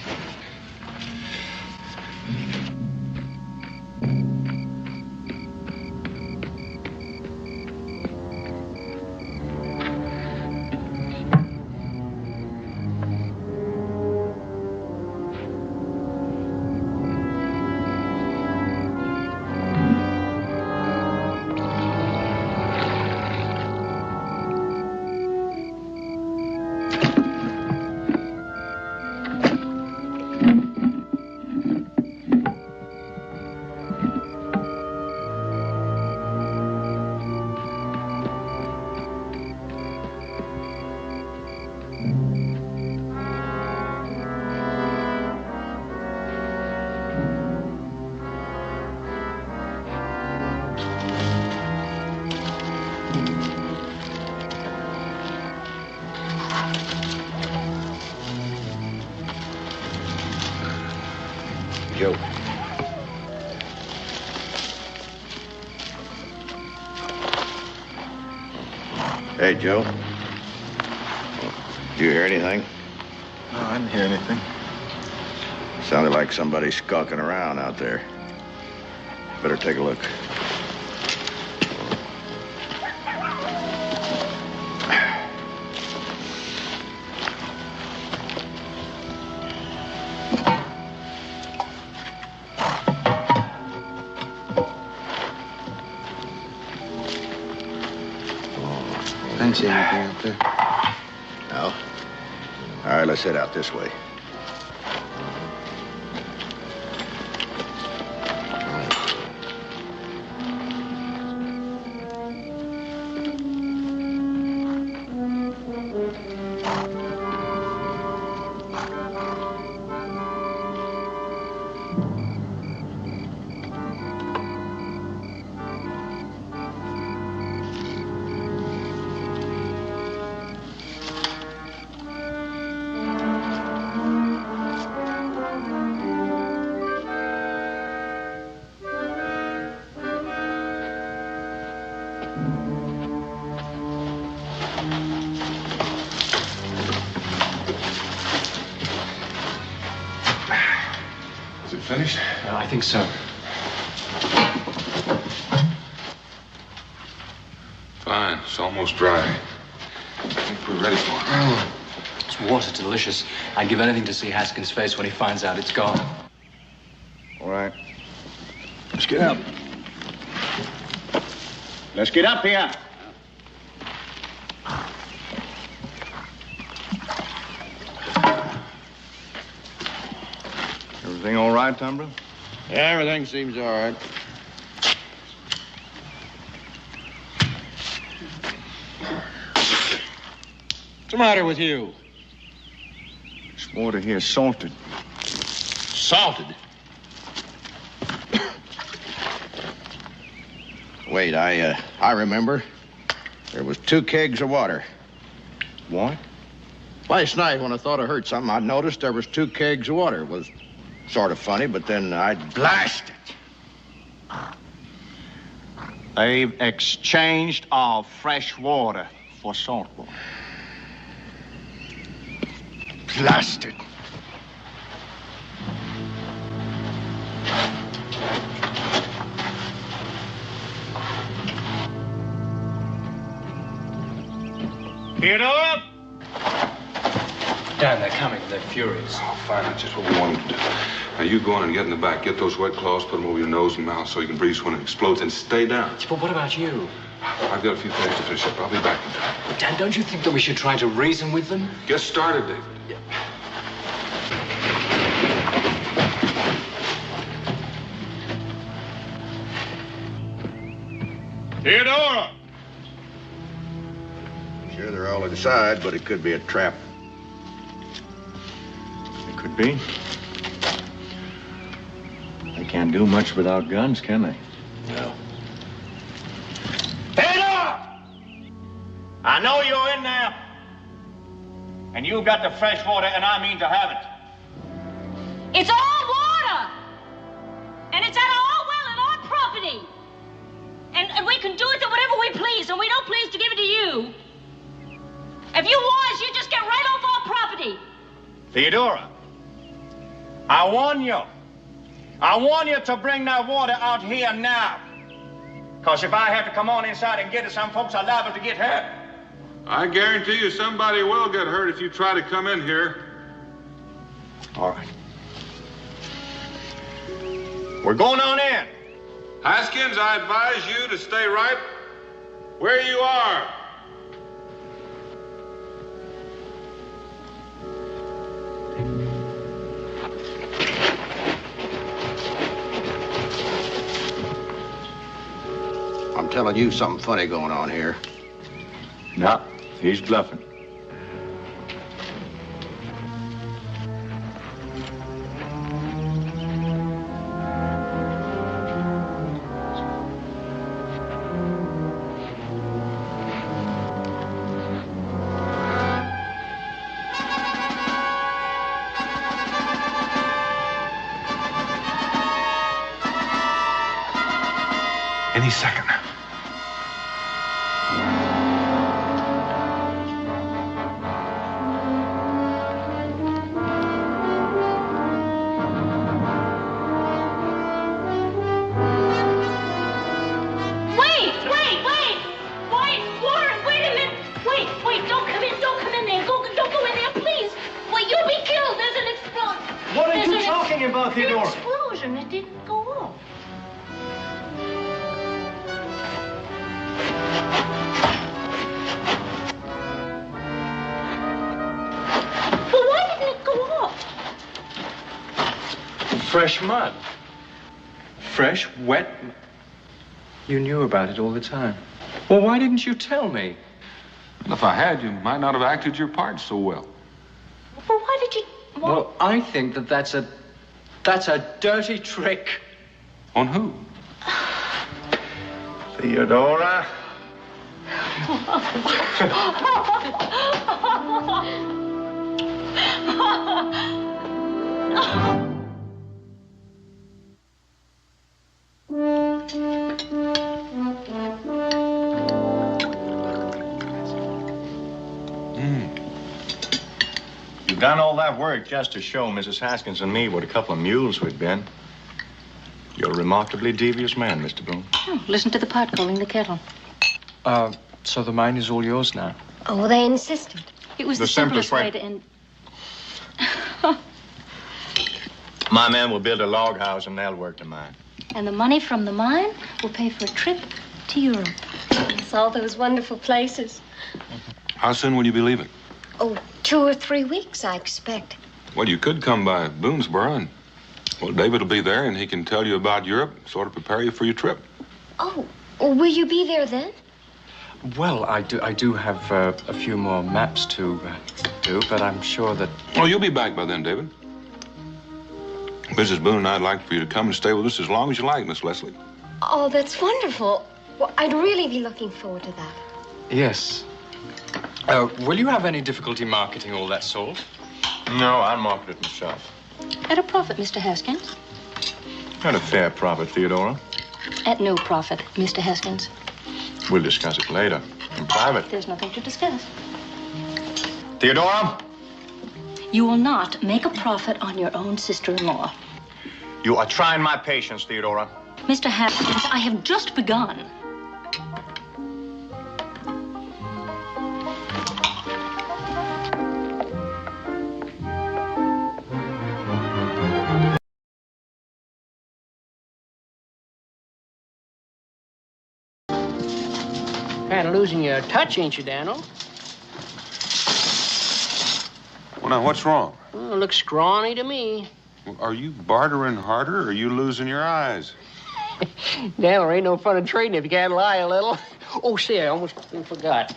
Joe. Hey, Joe. Did you hear anything? No, I didn't hear anything. Sounded like somebody skulking around out there. Better take a look. I didn't see anything out there. No? All right, let's head out this way. Finished? I think so. Fine. It's almost dry. I think we're ready for it. This water's delicious. I'd give anything to see Haskins' face when he finds out it's gone. All right. Let's get up. Let's get up here. Everything all right, Tumbler? Yeah, everything seems all right. What's the matter with you? This water here salted. Salted? Wait, I remember. There was 2 kegs of water. What? Last night, when I thought I heard something, I noticed there was 2 kegs of water. It was sort of funny, but then I blasted. They've exchanged our fresh water for salt water. Blasted. Get up! Dan, they're coming. They're furious. Oh, fine. That's just what we wanted to do. Now, you go on and get in the back. Get those wet cloths, put them over your nose and mouth so you can breathe when it explodes, and stay down. But what about you? I've got a few things to finish up. I'll be back in time. But Dan, don't you think that we should try to reason with them? Get started, David. Theodora! Sure, they're all inside, but it could be a trap. It could be. They can't do much without guns, can they? No. Theodora! I know you're in there. And you've got the fresh water, and I mean to have it. It's all water! And it's at our well and our property. And we can do it to whatever we please, and we don't please to give it to you. If you was, you just get right off our property. Theodora, I warn you. I warn you to bring that water out here now. Because if I have to come on inside and get it, some folks are liable to get hurt. I guarantee you somebody will get hurt if you try to come in here. All right. We're going on in. Haskins, I advise you to stay right where you are. I'm telling you something funny going on here. No, he's bluffing. Any second. Explosion. It didn't go off. Well, why didn't it go off? Fresh mud. Fresh, wet. You knew about it all the time. Well, why didn't you tell me? If I had, you might not have acted your part so well. Well, why did you... Well, I think that's a dirty trick. On who? Theodora. You've done all that work just to show Mrs. Haskins and me what a couple of mules we'd been. You're a remarkably devious man, Mr. Boone. Oh, listen to the pot calling the kettle. So the mine is all yours now? Oh, they insisted. It was the simplest way to end. My men will build a log house and they'll work the mine. And the money from the mine will pay for a trip to Europe. It's all those wonderful places. How soon will you be leaving? Oh, 2 or 3 weeks, I expect. Well, you could come by Boonesboro and, well, David will be there and he can tell you about Europe, sort of prepare you for your trip. Oh, will you be there then? Well, I do have a few more maps to do, but I'm sure that... Oh, you'll be back by then, David. Mrs. Boone and I'd like for you to come and stay with us as long as you like, Miss Leslie. Oh, that's wonderful. Well, I'd really be looking forward to that. Yes. Will you have any difficulty marketing all that salt? No, I'll market it myself. At a profit, Mr. Haskins. At a fair profit, Theodora. At no profit, Mr. Haskins. We'll discuss it later, in private. There's nothing to discuss. Theodora? You will not make a profit on your own sister-in-law. You are trying my patience, Theodora. Mr. Haskins, I have just begun. Kind of losing your touch, ain't you, Daniel? Well, now, what's wrong? Well, it looks scrawny to me. Well, are you bartering harder, or are you losing your eyes? Daniel, ain't no fun in trading if you can't lie a little. Oh, see, I almost forgot.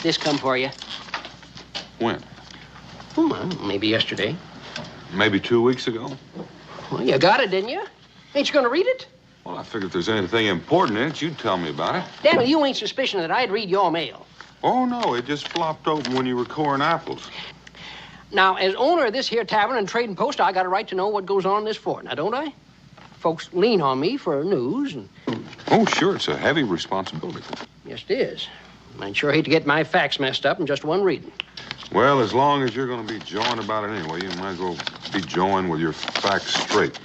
This come for you. When? Well, maybe yesterday. Maybe 2 weeks ago? Well, you got it, didn't you? Ain't you gonna read it? Well, I figured if there's anything important in it, you'd tell me about it. Daniel, you ain't suspicion that I'd read your mail. Oh, no, it just flopped open when you were coring apples. Now, as owner of this here tavern and trading post, I got a right to know what goes on in this fort, now don't I? Folks lean on me for news and... Oh, sure, it's a heavy responsibility. Yes, it is. I'd sure hate to get my facts messed up in just one reading. Well, as long as you're going to be jawing about it anyway, you might as well be jawing with your facts straight.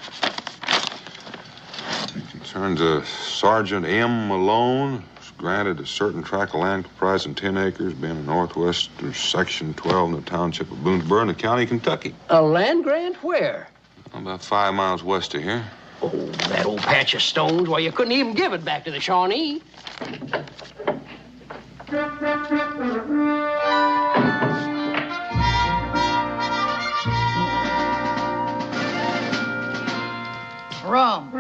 It concerns a Sergeant M. Malone, who's granted a certain tract of land comprising 10 acres, being in northwestern section 12 in the township of Boonesboro in the county of Kentucky. A land grant where? About 5 miles west of here. Oh, that old patch of stones. Well, you couldn't even give it back to the Shawnee. Rum.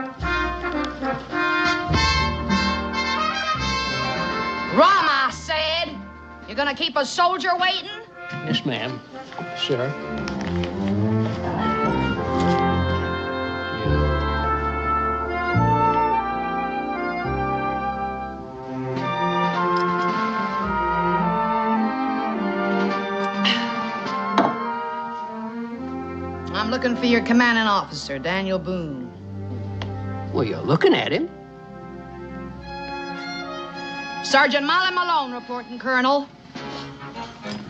Rum, I said. You gonna keep a soldier waiting? Yes, ma'am. Sir. I'm looking for your commanding officer, Daniel Boone. Well, you're looking at him. Sergeant Molly Malone reporting, Colonel.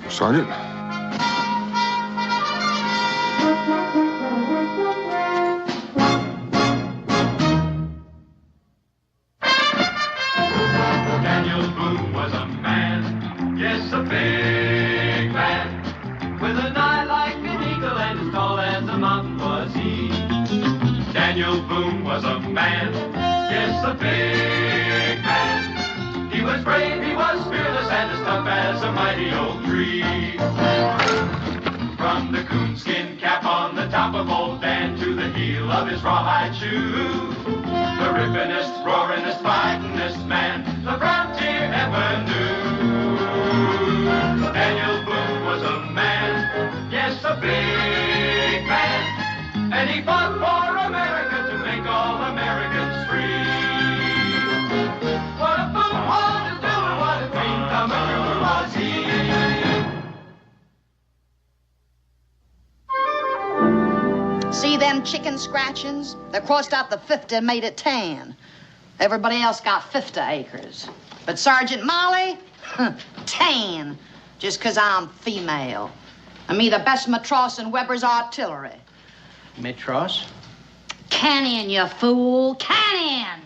Sergeant? Daniel Boone was a man, yes, a big man, with an eye like an eagle and as tall as a mountain was he. Daniel Boone was a man, yes, a big man. He was brave, he was fearless, and as tough as a mighty oak tree. From the coonskin cap on the top of old Dan to the heel of his rawhide shoe, the rippinest, roaringest, fightingest man the frontier ever knew. Daniel Boone was a man, yes, a big man, and he fought for America to make all Americans free. What a Boone wanted to do and what a dream come true was he. See them chicken scratchings? They crossed out the 50 and made it 10. Everybody else got 50 acres. But Sergeant Molly, 10, just 'cause I'm female. And me the best matros in Weber's artillery. Metros? Cannon, you fool, cannon!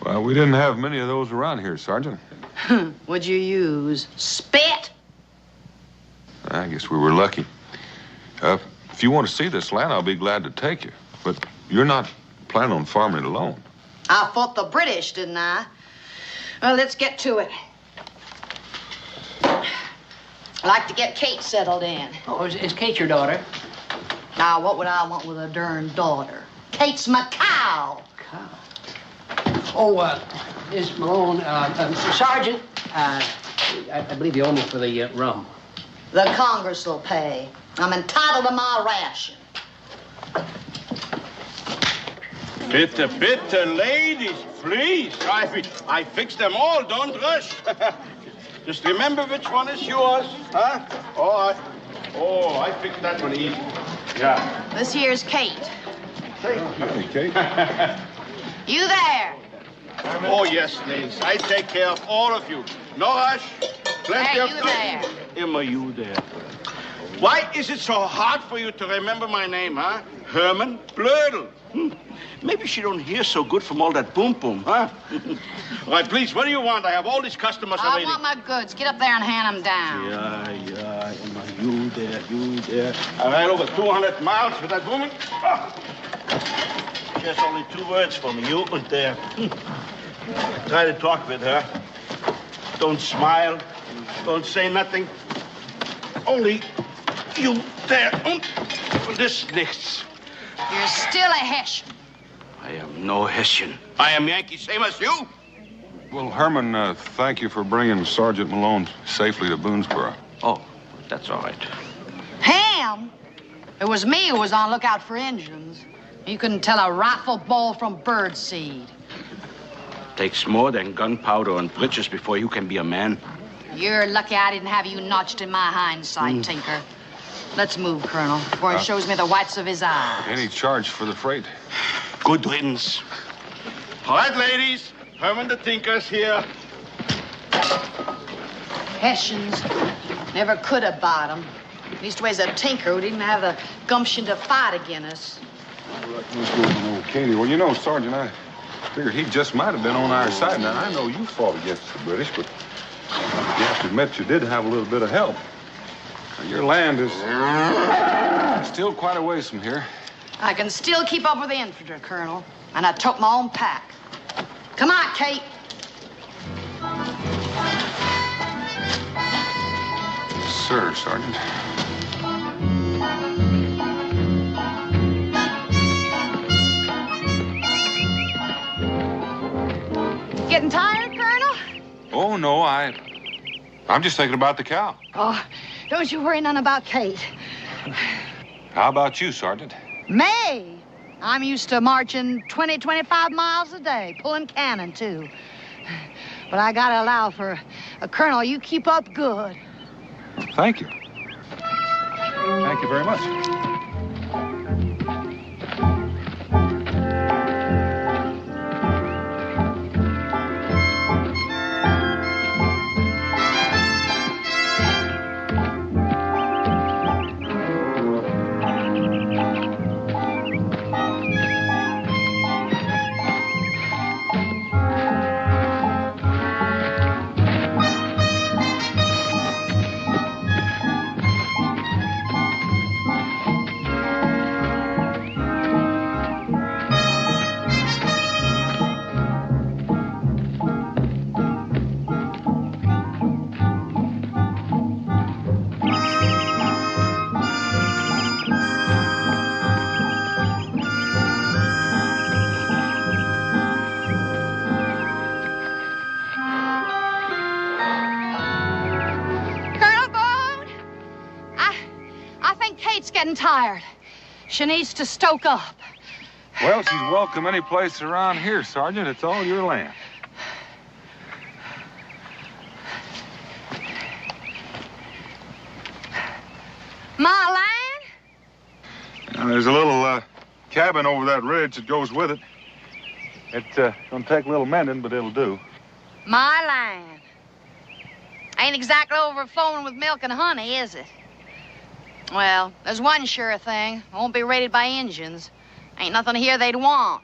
Well, we didn't have many of those around here, Sergeant. What'd you use? Spit? I guess we were lucky. If you want to see this land, I'll be glad to take you. But you're not planning on farming it alone. I fought the British, didn't I? Well, let's get to it. I like to get Kate settled in. Oh, is Kate your daughter? Now, what would I want with a darn daughter? Kate's my cow. Oh, Miss Malone, Sergeant, I believe you owe me for the rum. The Congress will pay. I'm entitled to my ration. Bitte, ladies, please. I fixed them all. Don't rush. Just remember which one is yours, huh? Oh, I fixed that one easy. Yeah. This here's Kate. Hey, Kate. You there? Oh, yes, ladies. I take care of all of you. No rush. Plenty Hey, of you time. there. Emma, you there. Why is it so hard for you to remember my name, huh? Herman Blödel. Maybe she don't hear so good from all that boom, huh? All right, please, what do you want? I have all these customers I already. want my goods. Get up there and hand them down. Yeah, Emma, you there. I ride over 200 miles with that woman. She has only 2 words for me, you and there. Try to talk with her. Don't smile. Don't say nothing. Only you there. This nichts. You're still a Hessian. I am no Hessian. I am Yankee, same as you. Well, Herman, thank you for bringing Sergeant Malone safely to Boonesboro. Oh, that's all right. Ham? It was me who was on lookout for Injuns. You couldn't tell a rifle ball from bird seed. Takes more than gunpowder and britches before you can be a man. You're lucky I didn't have you notched in my hindsight, Tinker. Let's move, Colonel, before he shows me the whites of his eyes. Any charge for the freight? Good riddance. All right, ladies. Herman the Tinker's here. Hessians never could have bought him. Leastways a tinker who didn't have the gumption to fight against us. What's going on, Katie? Well, you know, Sergeant, I figured he just might have been on our side. Now, I know you fought against the British, but you have to admit you did have a little bit of help. Now, your land is still quite a ways from here. I can still keep up with the infantry, Colonel, and I took my own pack. Come on, Kate. Sir, Sergeant. Getting tired, Colonel? Oh, no, I'm just thinking about the cow. Oh, don't you worry none about Kate. How about you, Sergeant? Me? I'm used to marching 20, 25 miles a day, pulling cannon, too. But I gotta allow for a Colonel, you keep up good. Thank you. Thank you very much. Tired. She needs to stoke up. Well, she's welcome any place around here, Sergeant. It's all your land. My land? Now, there's a little cabin over that ridge that goes with it. It's gonna take a little mending, but it'll do. My land. Ain't exactly overflowing with milk and honey, is it? Well, there's one sure thing. It won't be raided by Indians. Ain't nothing here they'd want.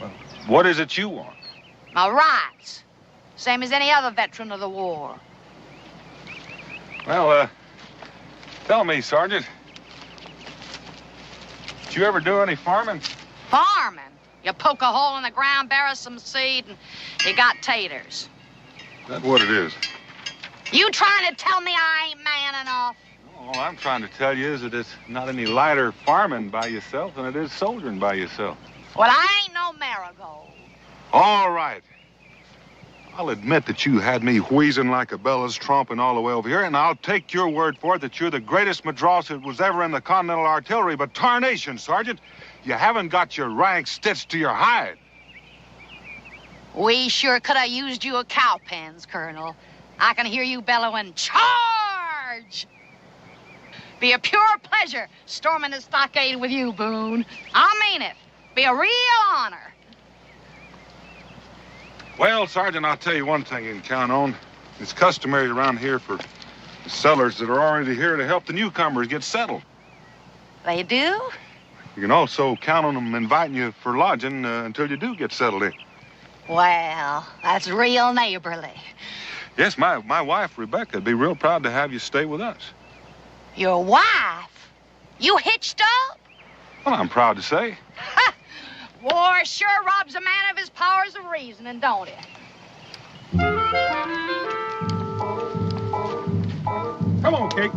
Well, what is it you want? My rights. Same as any other veteran of the war. Well, tell me, Sergeant. Did you ever do any farming? Farming? You poke a hole in the ground, bury some seed, and you got taters. That's what it is. You trying to tell me I ain't man enough? All I'm trying to tell you is that it's not any lighter farming by yourself than it is soldiering by yourself. Well, I ain't no marigold. All right. I'll admit that you had me wheezing like a bellows, tromping all the way over here, and I'll take your word for it that you're the greatest madras that was ever in the Continental Artillery, but tarnation, Sergeant, you haven't got your rank stitched to your hide. We sure could have used you a cowpens, Colonel. I can hear you bellowing, charge! Be a pure pleasure storming the stockade with you, Boone. I mean it. Be a real honor. Well, Sergeant, I'll tell you one thing you can count on. It's customary around here for the settlers that are already here to help the newcomers get settled. They do? You can also count on them inviting you for lodging until you do get settled in. Well, that's real neighborly. Yes, my wife, Rebecca, would be real proud to have you stay with us. Your wife? You hitched up? Well, I'm proud to say. Ha! War sure robs a man of his powers of reasoning, don't it? Come on, Kate.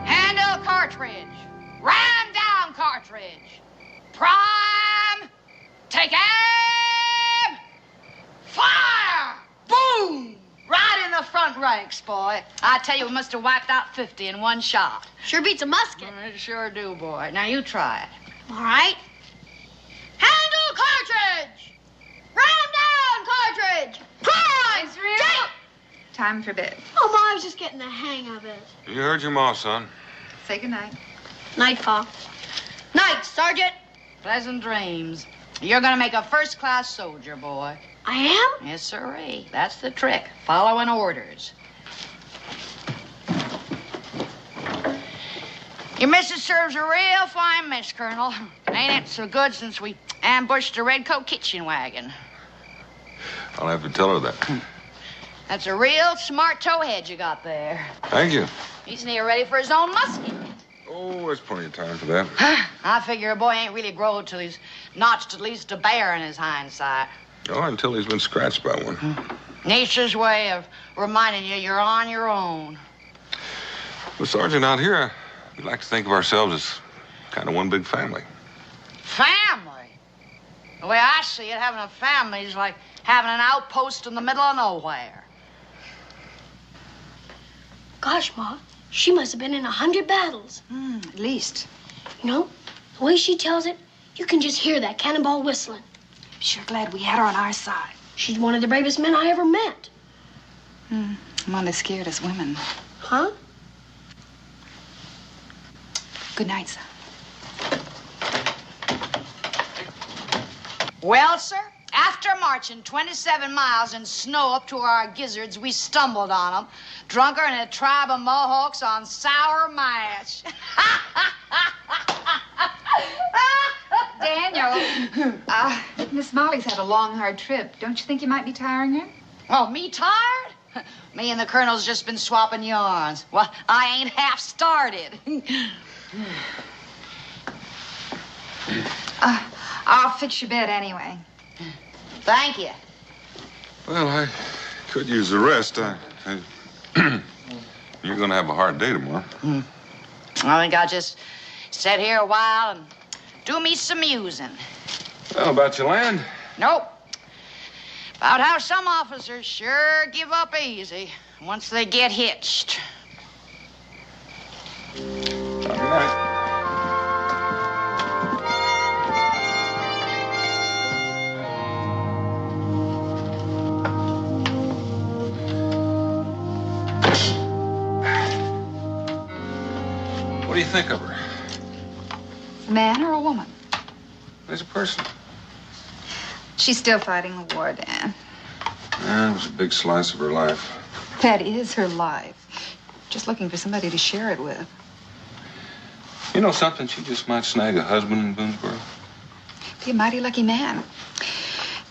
Handle cartridge. Ram down cartridge. Prime. Take aim. Fire! Boom! Right in the the front ranks, boy. I tell you, we must have wiped out 50 in one shot. Sure beats a musket. It sure do, boy. Now, you try it. All right. Handle cartridge! Ram down cartridge! Prime! Israel! Time for bed. Oh, Ma, I was just getting the hang of it. You heard your ma, son. Say goodnight. Night, Pa. Night, Sergeant. Pleasant dreams. You're gonna make a first-class soldier, boy. I am? Yes, sirree. That's the trick. Following orders. Your missus serves a real fine mess, Colonel. Ain't it so good since we ambushed the Redcoat kitchen wagon? I'll have to tell her that. That's a real smart towhead you got there. Thank you. He's near ready for his own musket. Oh, there's plenty of time for that. I figure a boy ain't really grown till he's notched at least a bear in his hindsight. Oh, until he's been scratched by one. Nature's way of reminding you you're on your own. Well, Sergeant, out here, we like to think of ourselves as kind of one big family. Family? The way I see it, having a family is like having an outpost in the middle of nowhere. Gosh, Ma, she must have been in 100 battles. At least. You know, the way she tells it, you can just hear that cannonball whistling. Sure glad we had her on our side. She's one of the bravest men I ever met. I'm only scared as women. Huh? Good night, son. Well, sir, after marching 27 miles in snow up to our gizzards, we stumbled on them, drunker than a tribe of Mohawks on sour mash. Daniel, Miss Molly's had a long, hard trip. Don't you think you might be tiring her? Oh, me tired? Me and the Colonel's just been swapping yarns. Well, I ain't half started. I'll fix your bed anyway. Thank you. Well, I could use the rest. You're going to have a hard day tomorrow. I think I'll just sit here a while and do me some musing. Well, about your land? Nope. About how some officers sure give up easy once they get hitched. Good night. What do you think of her? A man or a woman? As a person. She's still fighting the war, Dan. Yeah, it was a big slice of her life. That is her life. Just looking for somebody to share it with. You know something? She just might snag a husband in Boonesboro. Be a mighty lucky man.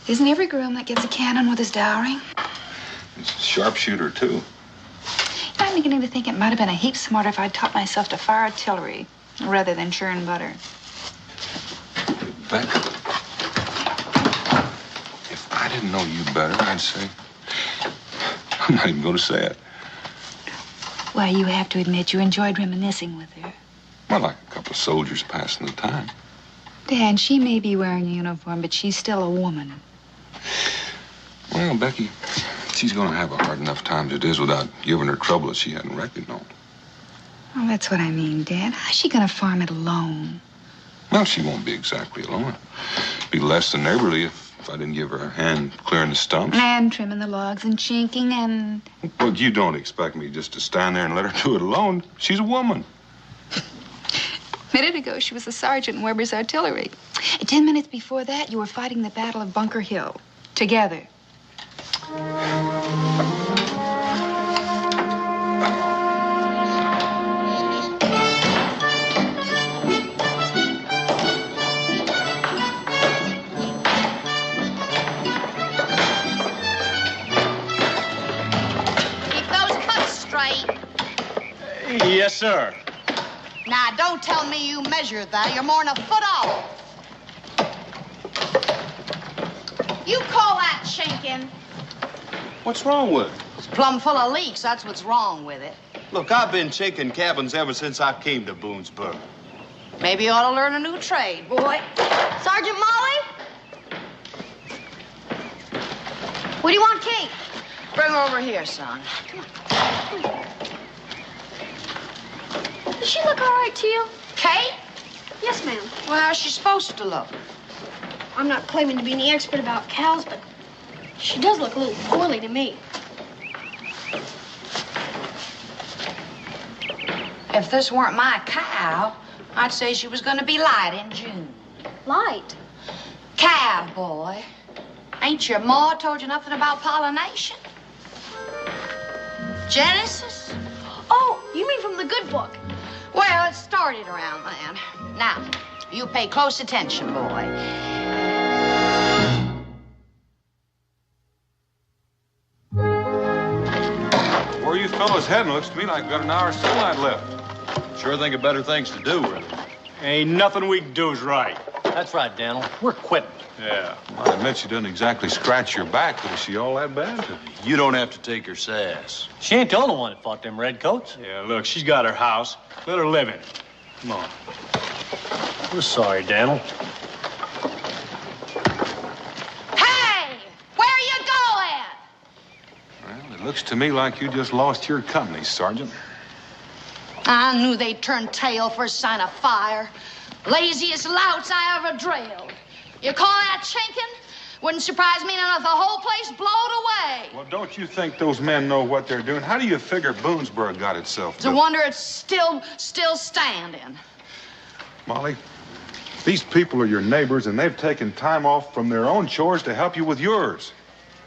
Isn't every groom that gets a cannon with his dowry? He's a sharpshooter, too. I'm beginning to think it might have been a heap smarter if I'd taught myself to fire artillery rather than churn butter. Beck, if I didn't know you better, I'd say... I'm not even going to say it. Why, you have to admit you enjoyed reminiscing with her. Well, like a couple of soldiers passing the time. Dan, she may be wearing a uniform, but she's still a woman. Well, Becky, she's going to have a hard enough time as it is without giving her trouble that she hadn't reckoned on. Well, that's what I mean, Dan. How's she going to farm it alone? Well, she won't be exactly alone. It'd be less than neighborly if I didn't give her a hand clearing the stumps. And trimming the logs and chinking and... Well, you don't expect me just to stand there and let her do it alone. She's a woman. A minute ago, she was a sergeant in Weber's artillery. 10 minutes before that, you were fighting the Battle of Bunker Hill. Together. Yes, sir. Now, don't tell me you measured that. You're more than a foot off. You call that chinking? What's wrong with it? It's plumb full of leaks. That's what's wrong with it. Look, I've been chinking cabins ever since I came to Boonesboro. Maybe you ought to learn a new trade, boy. Sergeant Molly? What do you want, Kate? Bring her over here, son. Does she look all right to you? Kate? Yes, ma'am. Well, how's she supposed to look? I'm not claiming to be any expert about cows, but she does look a little poorly to me. If this weren't my cow, I'd say she was going to be light in June. Light? Calf, boy. Ain't your ma told you nothing about pollination? Genesis? Oh, you mean from the good book? Well, it started around then. Now, you pay close attention, boy. Where you fellas heading? Looks to me like we've got an hour of sunlight left. Sure think of better things to do, really. Ain't nothing we can do is right. That's right, Daniel. We're quitting. Yeah. I admit she doesn't exactly scratch your back, but is she all that bad? You don't have to take her sass. She ain't the only one that fought them redcoats. Yeah, look, she's got her house. Let her live in it. Come on. We're sorry, Daniel. Hey! Where are you going? Well, it looks to me like you just lost your company, Sergeant. I knew they'd turn tail for a sign of fire. Laziest louts I ever drilled. You call that chinking? Wouldn't surprise me none if the whole place blowed away. Well, don't you think those men know what they're doing? How do you figure Boonesboro got itself It's a built? wonder it's still standing. Molly, these people are your neighbors, and they've taken time off from their own chores to help you with yours.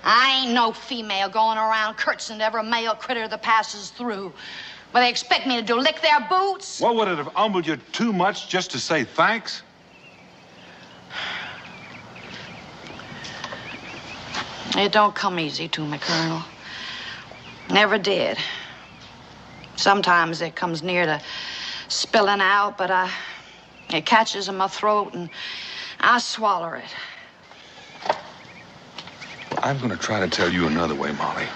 I ain't no female going around curtsying to every male critter that passes through. But they expect me to do lick their boots? Well, would it have humbled you too much just to say thanks? It don't come easy to me, Colonel. Never did. Sometimes it comes near to spilling out, but it catches in my throat and I swallow it. I'm going to try to tell you another way, Molly.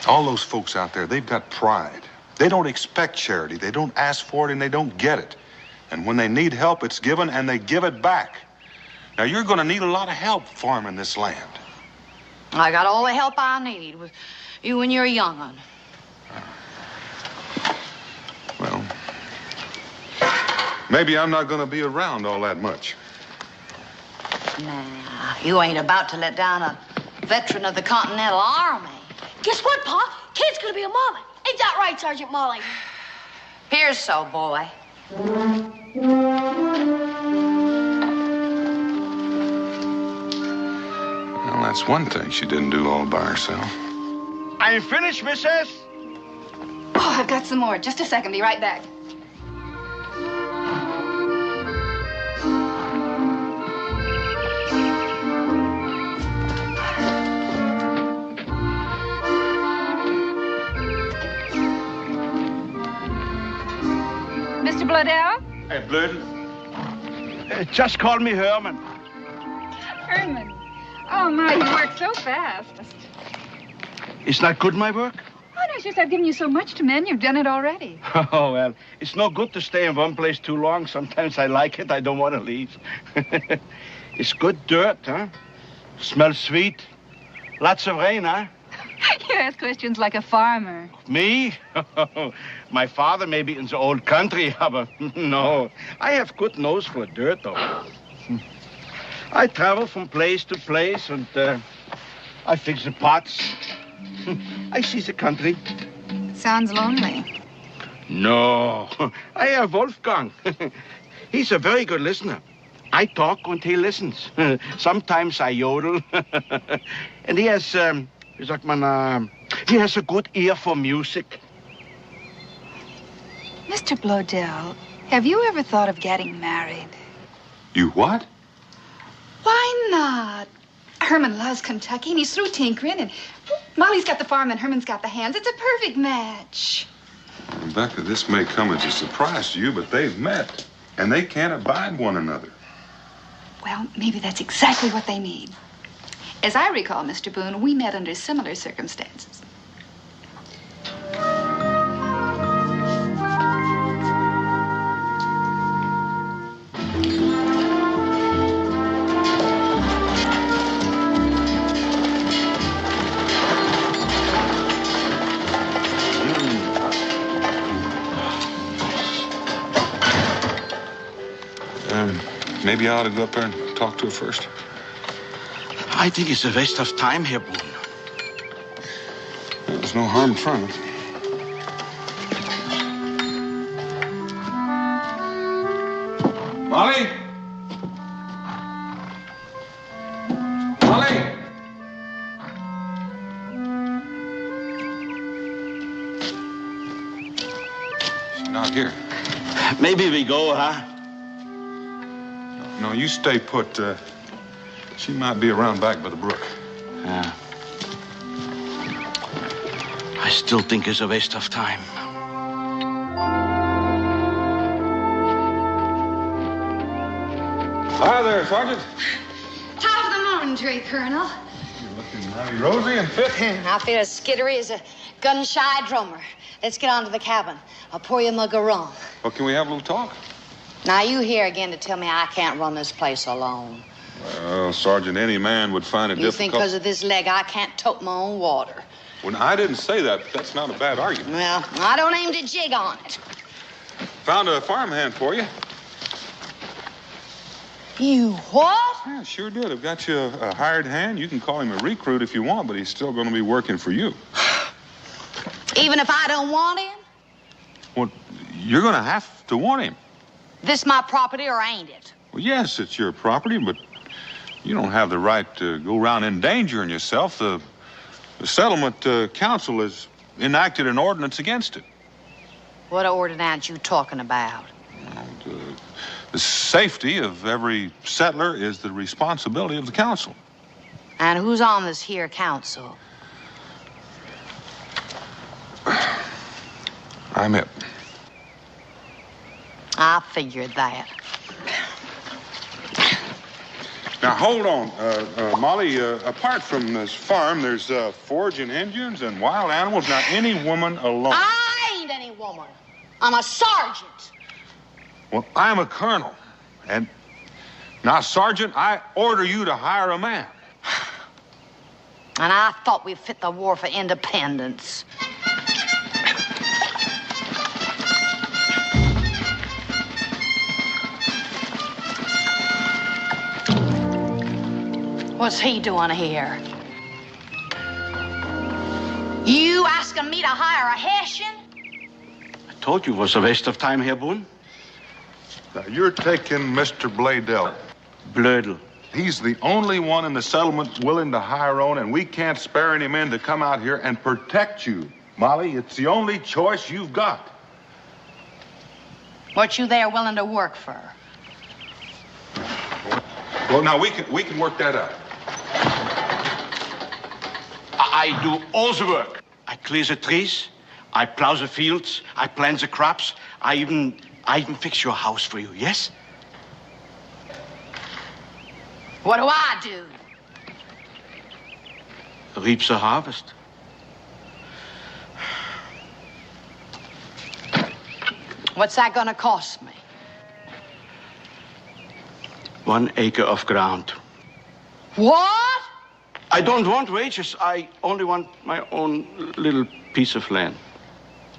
All those folks out there, they've got pride. They don't expect charity. They don't ask for it, and they don't get it. And when they need help, it's given, and they give it back. Now, you're going to need a lot of help farming this land. I got all the help I need with you and your young'un. Well, maybe I'm not going to be around all that much. Nah, you ain't about to let down a veteran of the Continental Army. Guess what, Pa? Kate's gonna be a mama. Ain't that right, Sergeant Molly? Here's so, boy. Well, that's one thing she didn't do all by herself. I'm finished, Mrs. Oh, I've got some more. Just a second. Be right back. Mr. Bloodell? Hey, Blood. Just call me Herman. Herman. Oh, my, you work so fast. It's not good, my work? Oh, no, it's just I've given you so much to mend, you've done it already. Oh, well, it's no good to stay in one place too long. Sometimes I like it. I don't want to leave. It's good dirt, huh? Smells sweet. Lots of rain, huh? You ask questions like a farmer. Me? My father may be in the old country, but no. I have good nose for dirt, though. I travel from place to place, and I fix the pots. I see the country. Sounds lonely. No, I have Wolfgang. He's a very good listener. I talk and he listens. Sometimes I yodel. And he has, wie sagt man, he has a good ear for music. Mr. Bloedel, have you ever thought of getting married? You what? Why not? Herman loves Kentucky, and he's through tinkering, and Molly's got the farm, and Herman's got the hands. It's a perfect match. Rebecca, this may come as a surprise to you, but they've met, and they can't abide one another. Well, maybe that's exactly what they need. As I recall, Mr. Boone, we met under similar circumstances. Maybe I ought to go up there and talk to her first. I think it's a waste of time here, Boone. There's no harm in trying. Molly? Molly? She's not here. Maybe we go, huh? No, you stay put. She might be around back by the brook. Yeah. I still think it's a waste of time. Hi there, Sergeant. Top of the morning to you, Colonel. You're looking mighty rosy and fit. I feel as skittery as a gun-shy drummer. Let's get on to the cabin. I'll pour you a mug of rum. Well, can we have a little talk? Now, you here again to tell me I can't run this place alone. Well, Sergeant, any man would find it You think because of this leg I can't tote my own water? Well, I didn't say that, but that's not a bad argument. Well, I don't aim to jig on it. Found a farmhand for you. You what? Yeah, sure did. I've got you a hired hand. You can call him a recruit if you want, but he's still going to be working for you. Even if I don't want him? Well, you're going to have to want him. This my property or ain't it? Well, yes, it's your property, but you don't have the right to go around endangering yourself. The settlement council has enacted an ordinance against it. What ordinance you talking about? The safety of every settler is the responsibility of the council. And who's on this here council? I'm it. I figured that. Now, hold on, Molly. Apart from this farm, there's foraging Indians and wild animals. Now, any woman alone. I ain't any woman. I'm a sergeant. Well, I'm a colonel. And now, Sergeant, I order you to hire a man. And I thought we fit the war for independence. What's he doing here? You asking me to hire a Hessian? I told you it was a waste of time here, Boone. Now, you're taking Mr. Bladell. Bladell. He's the only one in the settlement willing to hire on, and we can't spare any men to come out here and protect you. Molly, it's the only choice you've got. What you there willing to work for? Well, now, we can work that out. I do all the work. I clear the trees, I plow the fields, I plant the crops, I even fix your house for you, yes? What do I do? Reap the harvest. What's that gonna cost me? 1 acre of ground. What? I don't want wages. I only want my own little piece of land.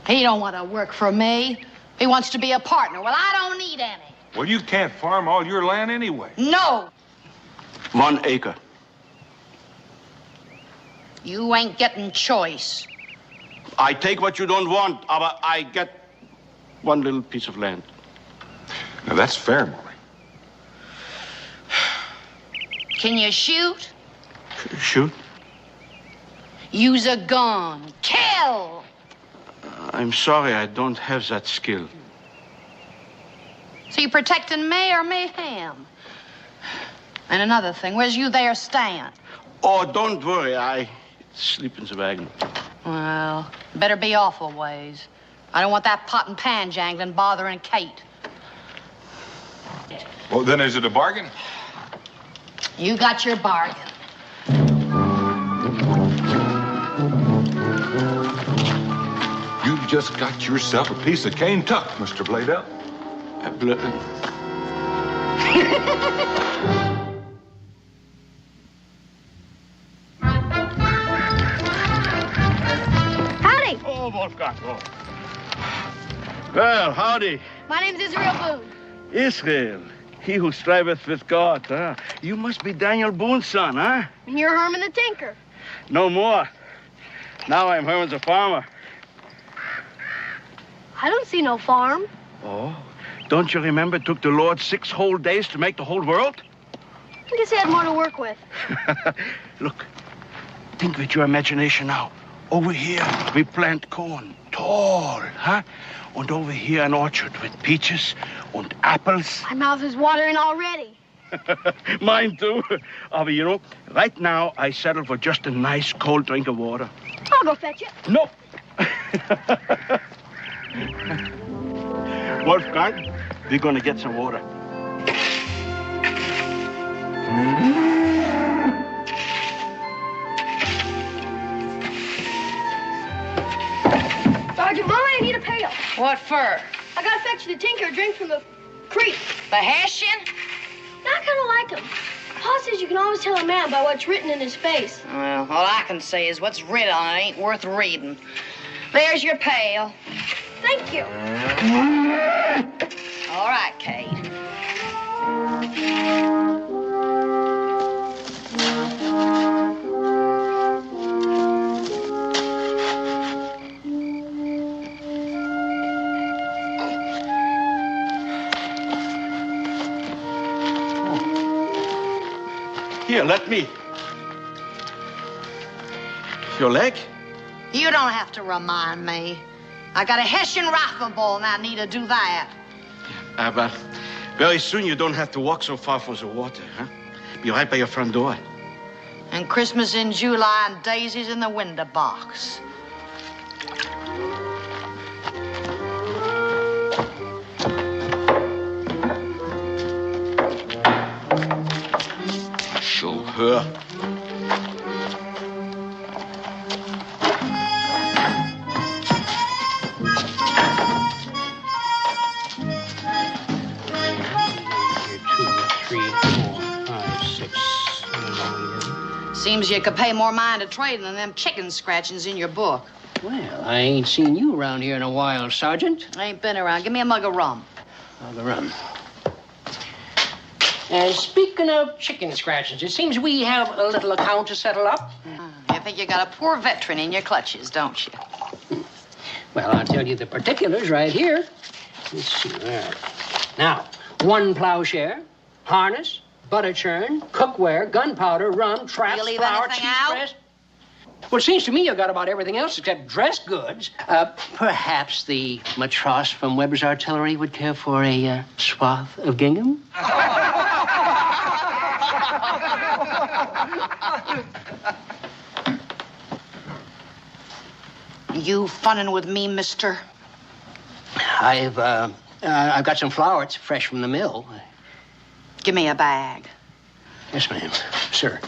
He don't want to work for me. He wants to be a partner. Well, I don't need any. Well, you can't farm all your land anyway. No. 1 acre. You ain't getting choice. I take what you don't want, but I get 1 little piece of land. Now, that's fair, Molly. Can you shoot? Shoot? Use a gun. Kill! I'm sorry, I don't have that skill. So you protecting me or mayhem? And another thing, where's you there stand? Oh, don't worry, I sleep in the wagon. Well, better be awful ways. I don't want that pot and pan jangling bothering Kate. Well, then is it a bargain? You got your bargain. You've just got yourself a piece of cane tuck, Mr. Bladell. Howdy. Oh, Wolfgang. Oh. Well, howdy. My name's Israel Boone. Israel. He who striveth with God, huh? You must be Daniel Boone's son, huh? And you're Herman the Tinker. No more. Now I'm Herman the farmer. I don't see no farm. Oh, don't you remember it took the Lord 6 whole days to make the whole world? I guess he had more to work with. Look, think with your imagination now. Over here, we plant corn, tall, huh? And over here, an orchard with peaches and apples. My mouth is watering already. Mine too. But you know, right now, I settle for just a nice cold drink of water. I'll go fetch it. No. Wolfgang, we're gonna get some water. Sergeant Molly, I need a pail. What for? I gotta fetch the Tinker a drink from the creek. The Hessian? I kind of like him. Pa says you can always tell a man by what's written in his face. Well, all I can say is what's written on it ain't worth reading. There's your pail. Thank you. All right, Kate. Here, let me. Your leg? You don't have to remind me. I got a Hessian rifle ball and I need to do that. But very soon you don't have to walk so far for the water, huh? Be right by your front door. And Christmas in July and daisies in the window box. Show her. Seems you could pay more mind to trading than them chicken scratchings in your book. Well, I ain't seen you around here in a while, Sergeant. I ain't been around. Give me a mug of rum. Mug of rum. And speaking of chicken scratchings, it seems we have a little account to settle up. You think you got a poor veteran in your clutches, don't you? Well, I'll tell you the particulars right here. Let's see. There. Now, 1 plowshare, harness, butter churn, cookware, gunpowder, rum, traps, You leave flour, anything cheese out? press. Well, it seems to me you got about everything else except dress goods. Perhaps the matros from Weber's Artillery would care for a swath of gingham? You funning with me, mister? I've got some flour. It's fresh from the mill. Give me a bag. Yes, ma'am. Sir.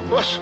Was?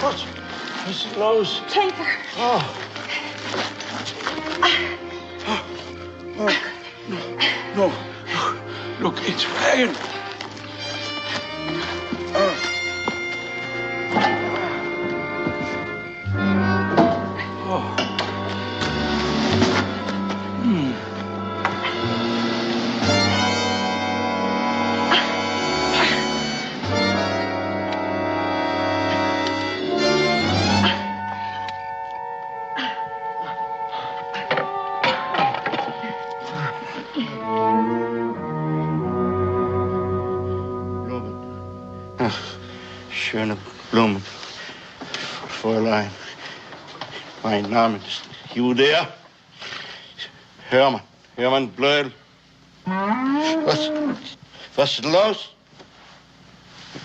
What's the nose? Tanker. No. Look, it's rain. Schöne Blumen. Fräulein. Mein Name ist Judea. Hermann Blödel. Was ist los?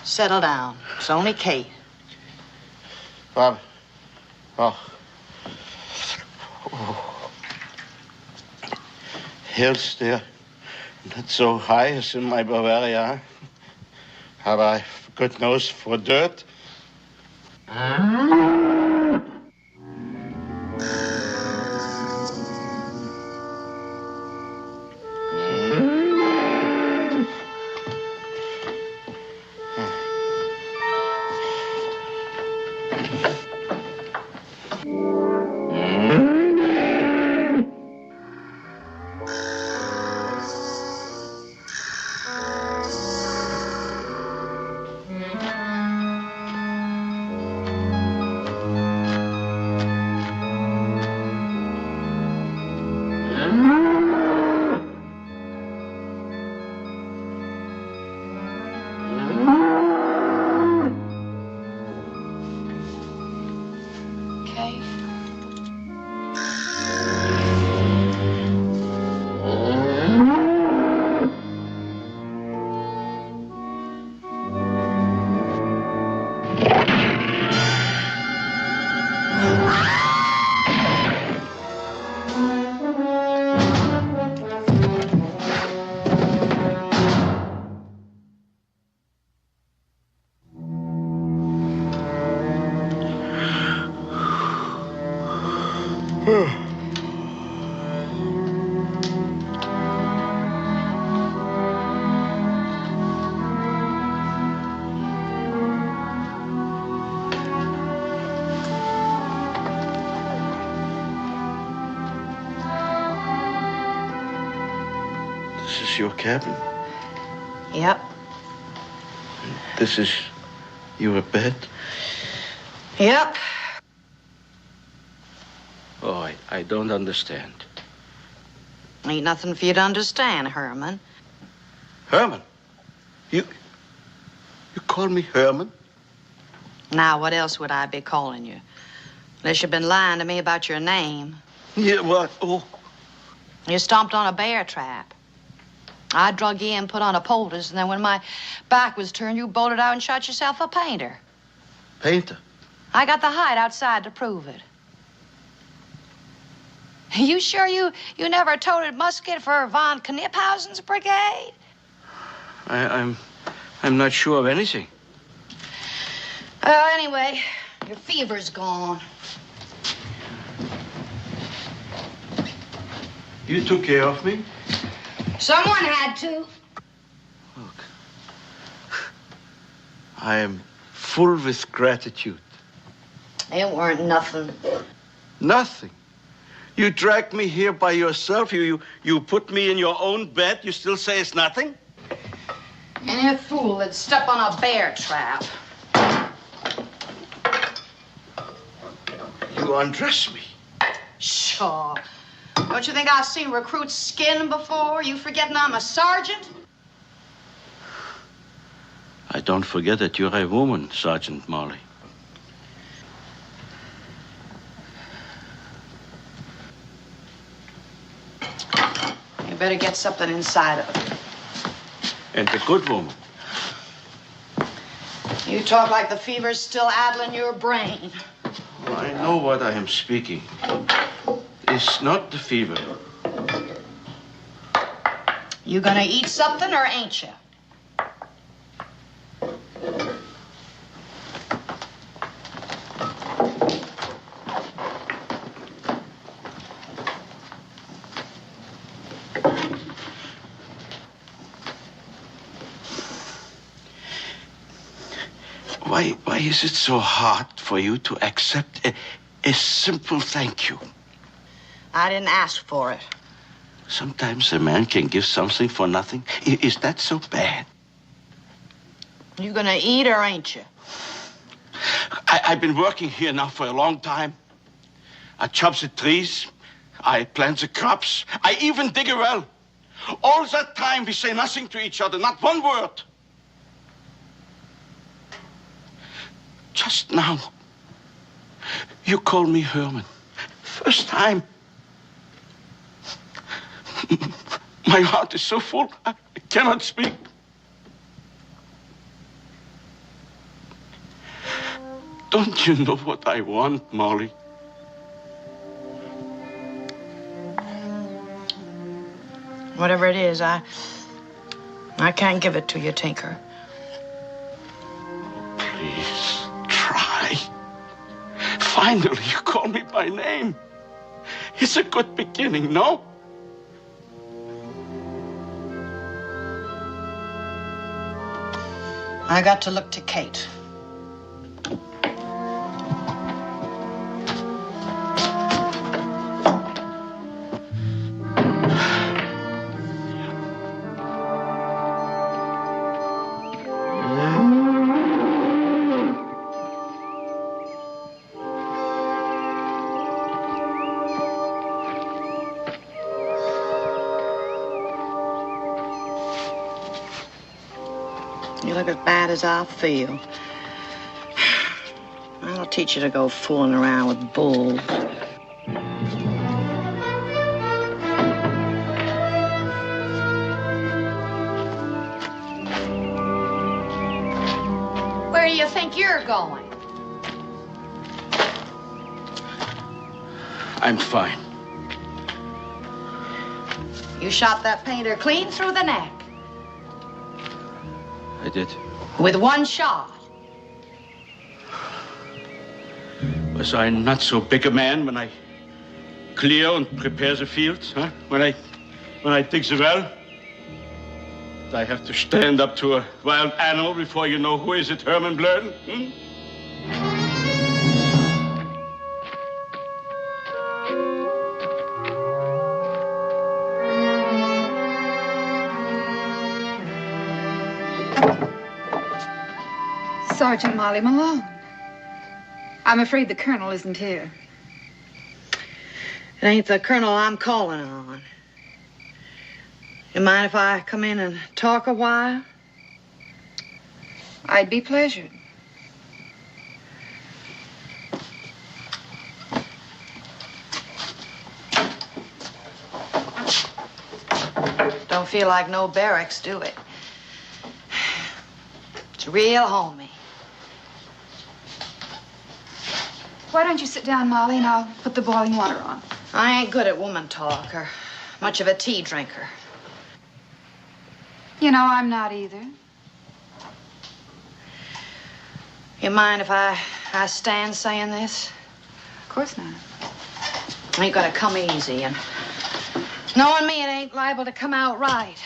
Settle down. It's only Kate. Bob. Hills there. Not so high as in my Bavaria. Have I, good nose for dirt? This is your cabin? Yep. This is your bed? Yep. Oh, I don't understand. Ain't nothing for you to understand, Herman. Herman? You call me Herman? Now, what else would I be calling you? Unless you've been lying to me about your name. Yeah, what? Oh. You stomped on a bear trap. I drug you in, put on a poultice, and then when my back was turned, you bolted out and shot yourself a painter. Painter? I got the hide outside to prove it. You sure you never toted musket for von Kniphausen's brigade? I'm not sure of anything. Anyway, your fever's gone. You took care of me? Someone had to. Look, I am full with gratitude. It weren't nothing. Nothing? You dragged me here by yourself. You put me in your own bed. You still say it's nothing? Any fool that'd step on a bear trap. You undress me. Sure. Don't you think I've seen recruits' skin before? You forgetting I'm a sergeant? I don't forget that you're a woman, Sergeant Molly. You better get something inside of it. And a good woman. You talk like the fever's still addling your brain. Well, I know what I am speaking. It's not the fever. You gonna eat something or ain't you? Why is it so hard for you to accept a simple thank you? I didn't ask for it. Sometimes a man can give something for nothing. Is that so bad? You gonna eat or ain't you? I've been working here now for a long time. I chop the trees. I plant the crops. I even dig a well. All that time we say nothing to each other, not one word. Just now, you call me Herman. First time. My heart is so full, I cannot speak. Don't you know what I want, Molly? Whatever it is, I can't give it to you, Tinker. Please, try. Finally, you call me by name. It's a good beginning, no? I got to look to Kate. You look as bad as I feel. I'll teach you to go fooling around with bulls. Where do you think you're going? I'm fine. You shot that painter clean through the neck. I did. With one shot. Was I not so big a man when I clear and prepare the fields, huh? When I dig the well? Do I have to stand up to a wild animal before you know who is it, Herman Blurden? Sergeant Molly Malone. I'm afraid the colonel isn't here. It ain't the colonel I'm calling on. You mind if I come in and talk a while? I'd be pleasured. Don't feel like no barracks, do it? It's real homey. Why don't you sit down, Molly, and I'll put the boiling water on. I ain't good at woman talk or much of a tea drinker. You know, I'm not either. You mind if I stand saying this? Of course not. You gotta come easy, and knowing me, it ain't liable to come out right.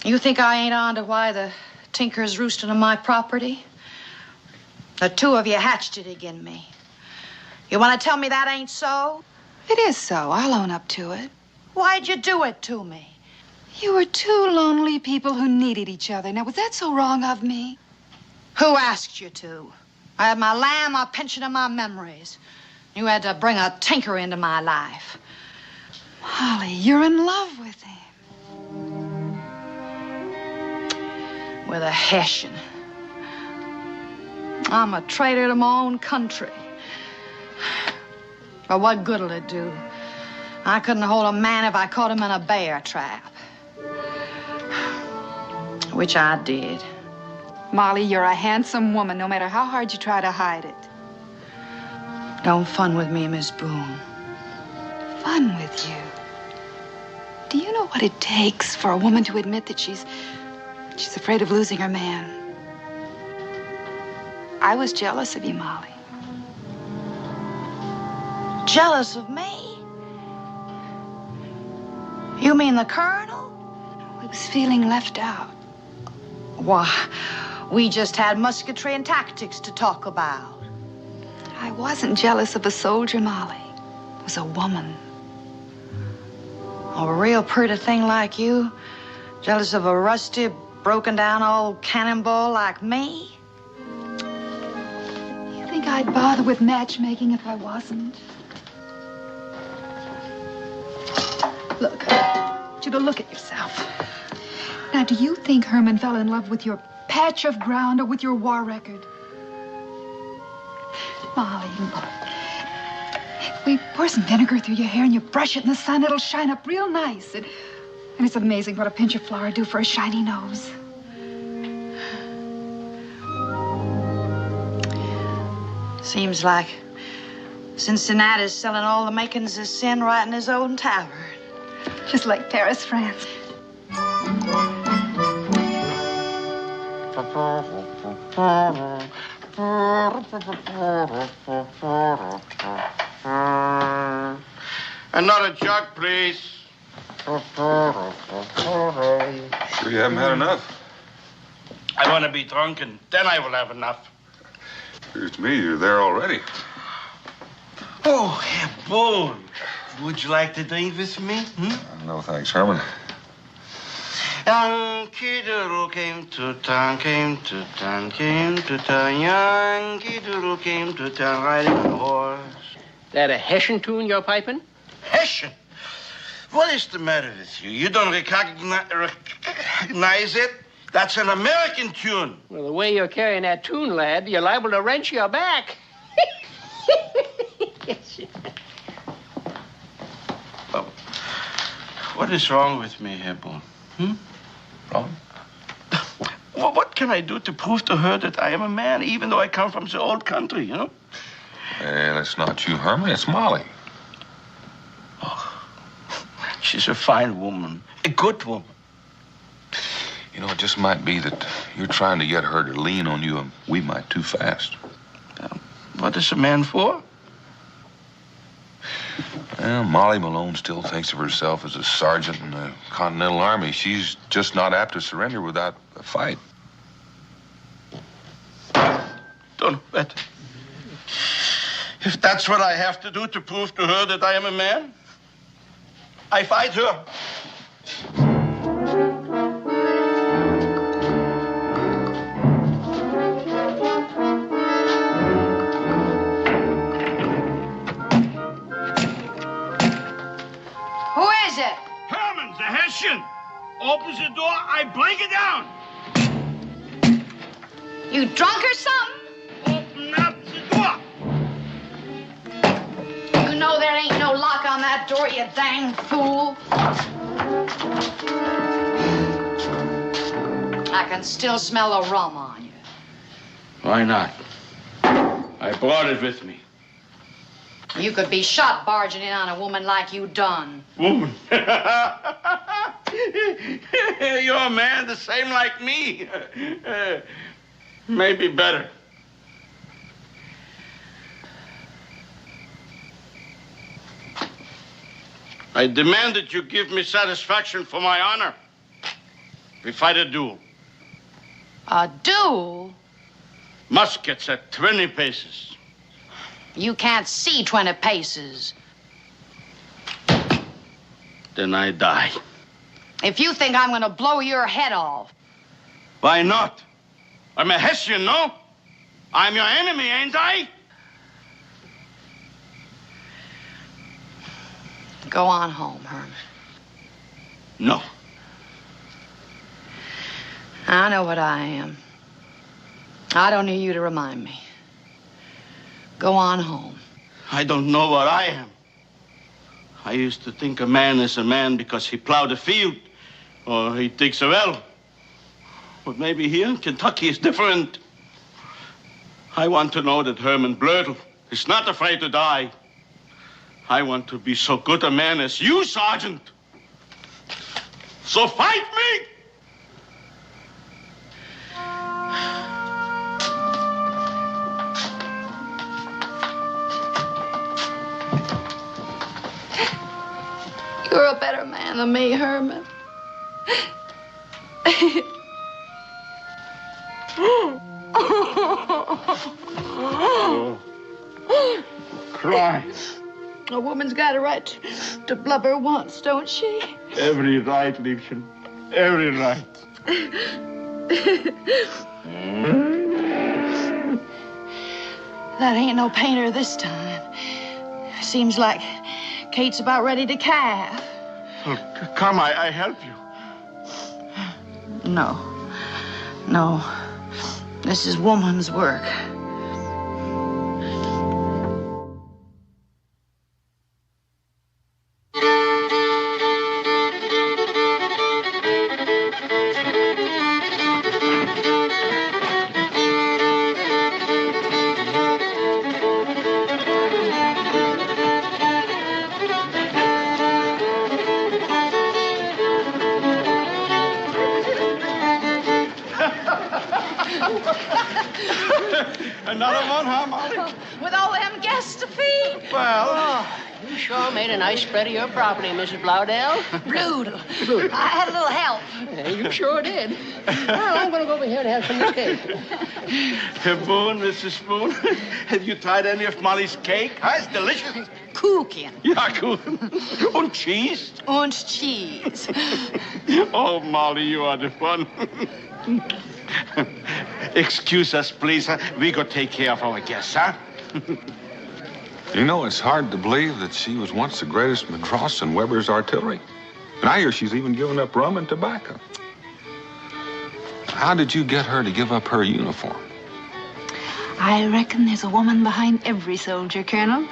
You think I ain't on to why the Tinker's roosting on my property? The two of you hatched it again me. You want to tell me that ain't so? It is so. I'll own up to it. Why'd you do it to me? You were two lonely people who needed each other. Now, was that so wrong of me? Who asked you to? I had my lamb, my pension, and my memories. You had to bring a Tinker into my life. Molly, you're in love with him. With a Hessian. I'm a traitor to my own country. But what good'll it do? I couldn't hold a man if I caught him in a bear trap. Which I did. Molly, you're a handsome woman, no matter how hard you try to hide it. Don't fun with me, Miss Boone. Fun with you? Do you know what it takes for a woman to admit that she's afraid of losing her man? I was jealous of you, Molly. Jealous of me? You mean the colonel? I was feeling left out. We just had musketry and tactics to talk about. I wasn't jealous of a soldier, Molly. It was a woman. A real pretty thing like you? Jealous of a rusty, broken-down old cannonball like me? You think I'd bother with matchmaking if I wasn't? Look, I want you to look at yourself. Now, do you think Herman fell in love with your patch of ground or with your war record? Molly, look. We pour some vinegar through your hair and you brush it in the sun, it'll shine up real nice. And it's amazing what a pinch of flour do for a shiny nose. Seems like Cincinnati's selling all the makings of sin right in his own tavern. Just like Paris, France. Another jug, please. Sure you haven't had enough? I want to be drunk, and then I will have enough. Appears to me you're there already. Oh, Herr Boone. Would you like to drink with me? No, thanks, Herman. Yankee Doodle came to town, came to town, came to town. Yankee Doodle came to town riding on a horse. That a Hessian tune you're piping? Hessian? What is the matter with you? You don't recognize it? That's an American tune. Well, the way you're carrying that tune, lad, you're liable to wrench your back. Well, what is wrong with me, Herr Boone? Wrong? Well, what can I do to prove to her that I am a man, even though I come from the old country, you know? Well, it's not you, Herman. It's Molly. Oh, she's a fine woman. A good woman. You know, it just might be that you're trying to get her to lean on you a wee mite too fast. What is a man for? Well, Molly Malone still thinks of herself as a sergeant in the Continental Army. She's just not apt to surrender without a fight. Don't bet. If that's what I have to do to prove to her that I am a man, I fight her. Who is it? Herman, the Hessian. Opens the door, I break it down. You drunk or something? Open up the door. You know there ain't no lock on that door, you dang fool. I can still smell the rum on you. Why not? I brought it with me. You could be shot barging in on a woman like you done. Woman? You're a man the same like me. Maybe better. I demand that you give me satisfaction for my honor. We fight a duel. A duel? Muskets at 20 paces. You can't see 20 paces. Then I die. If you think I'm gonna blow your head off. Why not? I'm a Hessian, no? I'm your enemy, ain't I? Go on home, Herman. No. I know what I am. I don't need you to remind me. Go on home. I don't know what I am. I used to think a man is a man because he plowed a field or he digs a well. But maybe here in Kentucky it's different. I want to know that Herman Blödel is not afraid to die. I want to be so good a man as you, Sergeant. So fight me! You're a better man than me, Herman. Cry. A woman's got a right to blubber once, don't she? Every right, Liebchen. Every right. That ain't no painter this time. Seems like Kate's about ready to calve. Oh, come, I help you. No. No. This is woman's work. Another one, huh, Molly? With all them guests to feed. Well... You sure made a nice spread of your property, Mrs. Blowdell. Brutal. I had a little help. Yeah, you sure did. Well, I'm going to go over here and have some of this cake. Boone, Mrs. Boone, have you tried any of Molly's cake? Huh? It's delicious. Kuchen. Ja, Kuchen. Und cheese? Und cheese. Oh, Molly, you are the one. Excuse us, please. Huh? We go take care of our guests, huh? You know, it's hard to believe that she was once the greatest Madross in Weber's artillery. And I hear she's even given up rum and tobacco. How did you get her to give up her uniform? I reckon there's a woman behind every soldier, Colonel.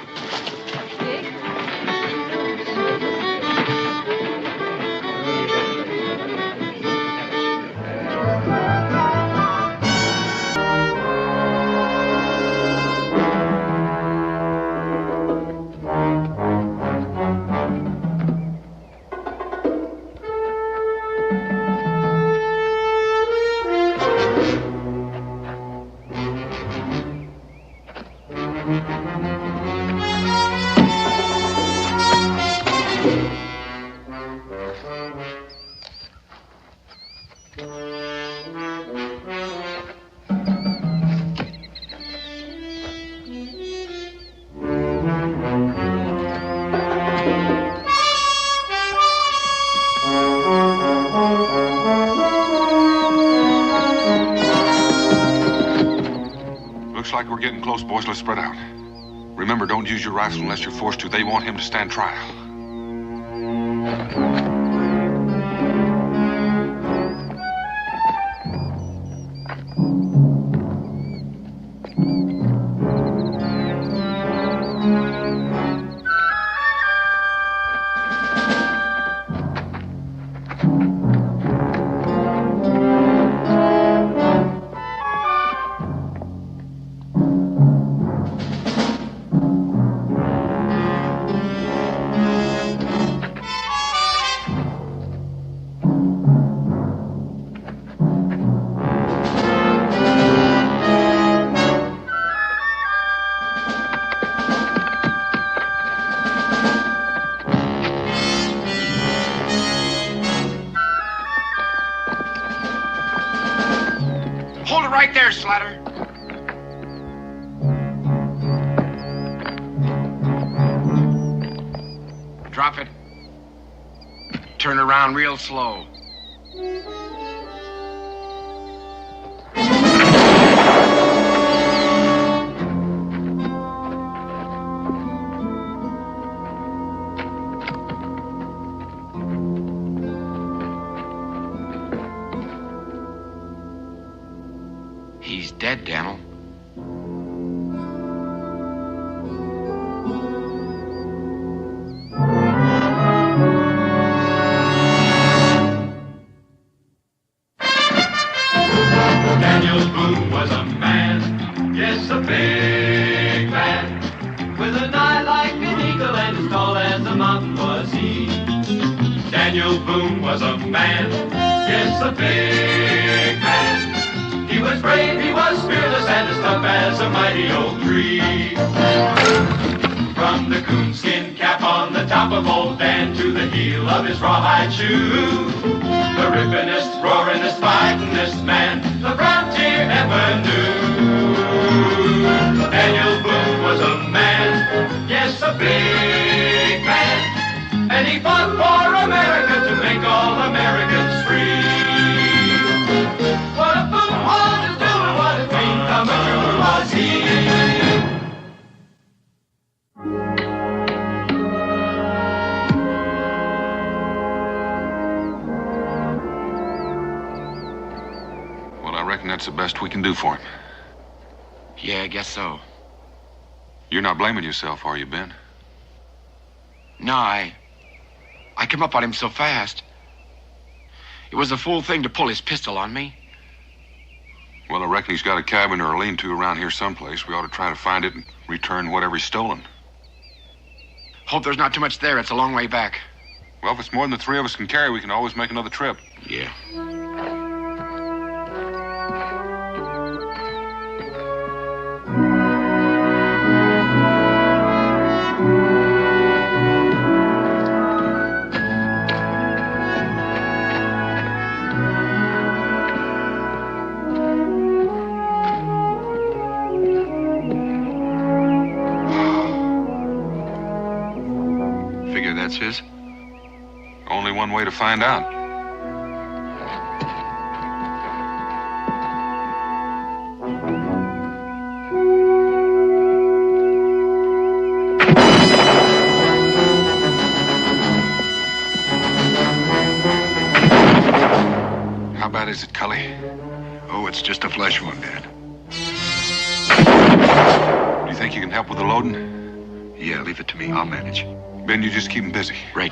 We're getting close, boys. Let's spread out. Remember, don't use your rifle unless you're forced to. They want him to stand trial. Right there, Slatter. Drop it. Turn around real slow. He's dead, Daniel. Daniel Boone was a man, yes, a big man, with an eye like an eagle and as tall as a mountain was he. Daniel Boone was a man, yes, a big man. He was brave, he was fearless, and as tough as a mighty oak tree. From the coonskin cap on the top of old Dan to the heel of his rawhide shoe, the rippin'est, roaring'est, fighting'est man the frontier ever knew. reckon that's the best we can do for him. Yeah, I guess so. You're not blaming yourself, are you, Ben? No, I came up on him so fast. It was a fool thing to pull his pistol on me. Well, I reckon he's got a cabin or a lean-to around here someplace. We ought to try to find it and return whatever he's stolen. Hope there's not too much there. It's a long way back. Well, if it's more than the three of us can carry, we can always make another trip. Yeah. Figure that's his? Only one way to find out. How bad is it, Cully? Oh, it's just a flesh wound, Dad. Do you think you can help with the loading? Yeah, leave it to me. I'll manage. Ben, you just keep him busy. Right.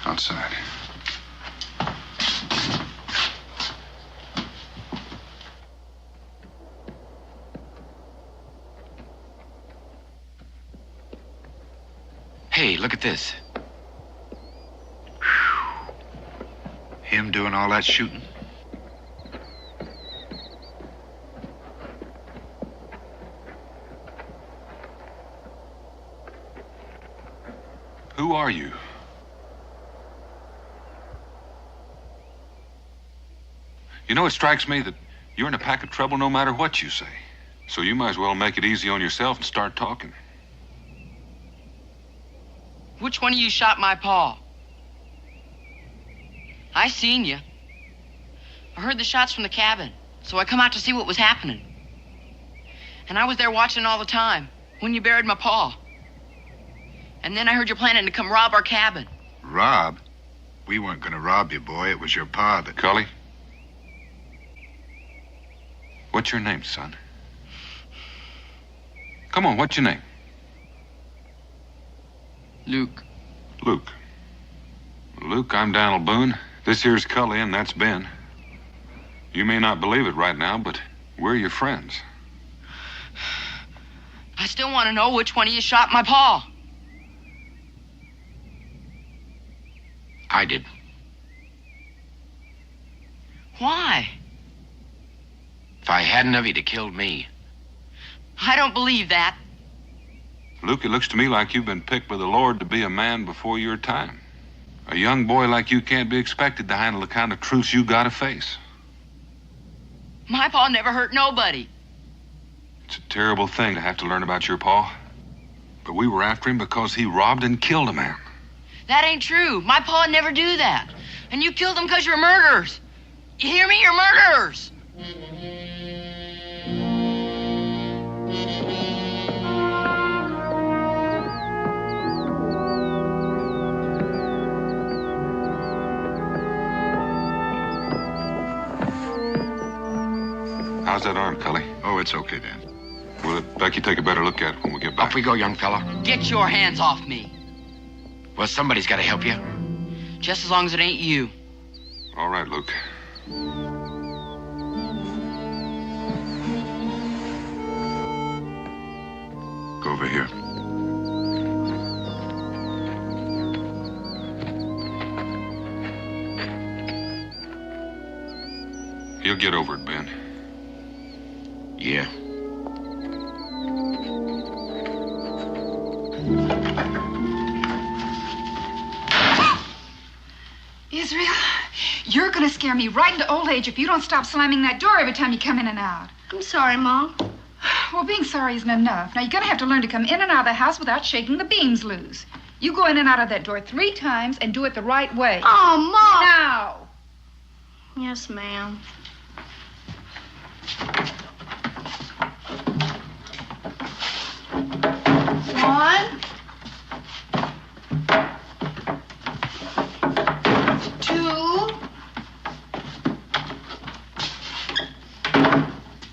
Outside. Hey, look at this. Him doing all that shooting? Who are you? You know, it strikes me that you're in a pack of trouble no matter what you say. So you might as well make it easy on yourself and start talking. Which one of you shot my paw? I seen you. I heard the shots from the cabin, so I come out to see what was happening. And I was there watching all the time, when you buried my paw. And then I heard you planning to come rob our cabin. Rob? We weren't gonna rob you, boy. It was your pa that... Cully? What's your name, son? Come on, what's your name? Luke. Luke. Luke, I'm Daniel Boone. This here's Cully, and that's Ben. You may not believe it right now, but we're your friends. I still want to know which one of you shot my paw. I did. Why? If I hadn't of, he'd have killed me. I don't believe that. Luke, it looks to me like you've been picked by the Lord to be a man before your time. A young boy like you can't be expected to handle the kind of truths you gotta face. My paw never hurt nobody. It's a terrible thing to have to learn about your paw. But we were after him because he robbed and killed a man. That ain't true. My paw never do that. And you killed them because you're murderers. You hear me? You're murderers. How's that arm, Cully? Oh, it's okay, Dan. We'll let Becky take a better look at it when we get back. Off we go, young fella. Get your hands off me. Well, somebody's got to help you. Just as long as it ain't you. All right, Luke. Go over here. He'll get over it, Ben. Yeah. You're going to scare me right into old age if you don't stop slamming that door every time you come in and out. I'm sorry, Mom. Well, being sorry isn't enough. Now, you're going to have to learn to come in and out of the house without shaking the beams loose. You go in and out of that door 3 times and do it the right way. Oh, Mom! Now! Yes, ma'am. One. 2.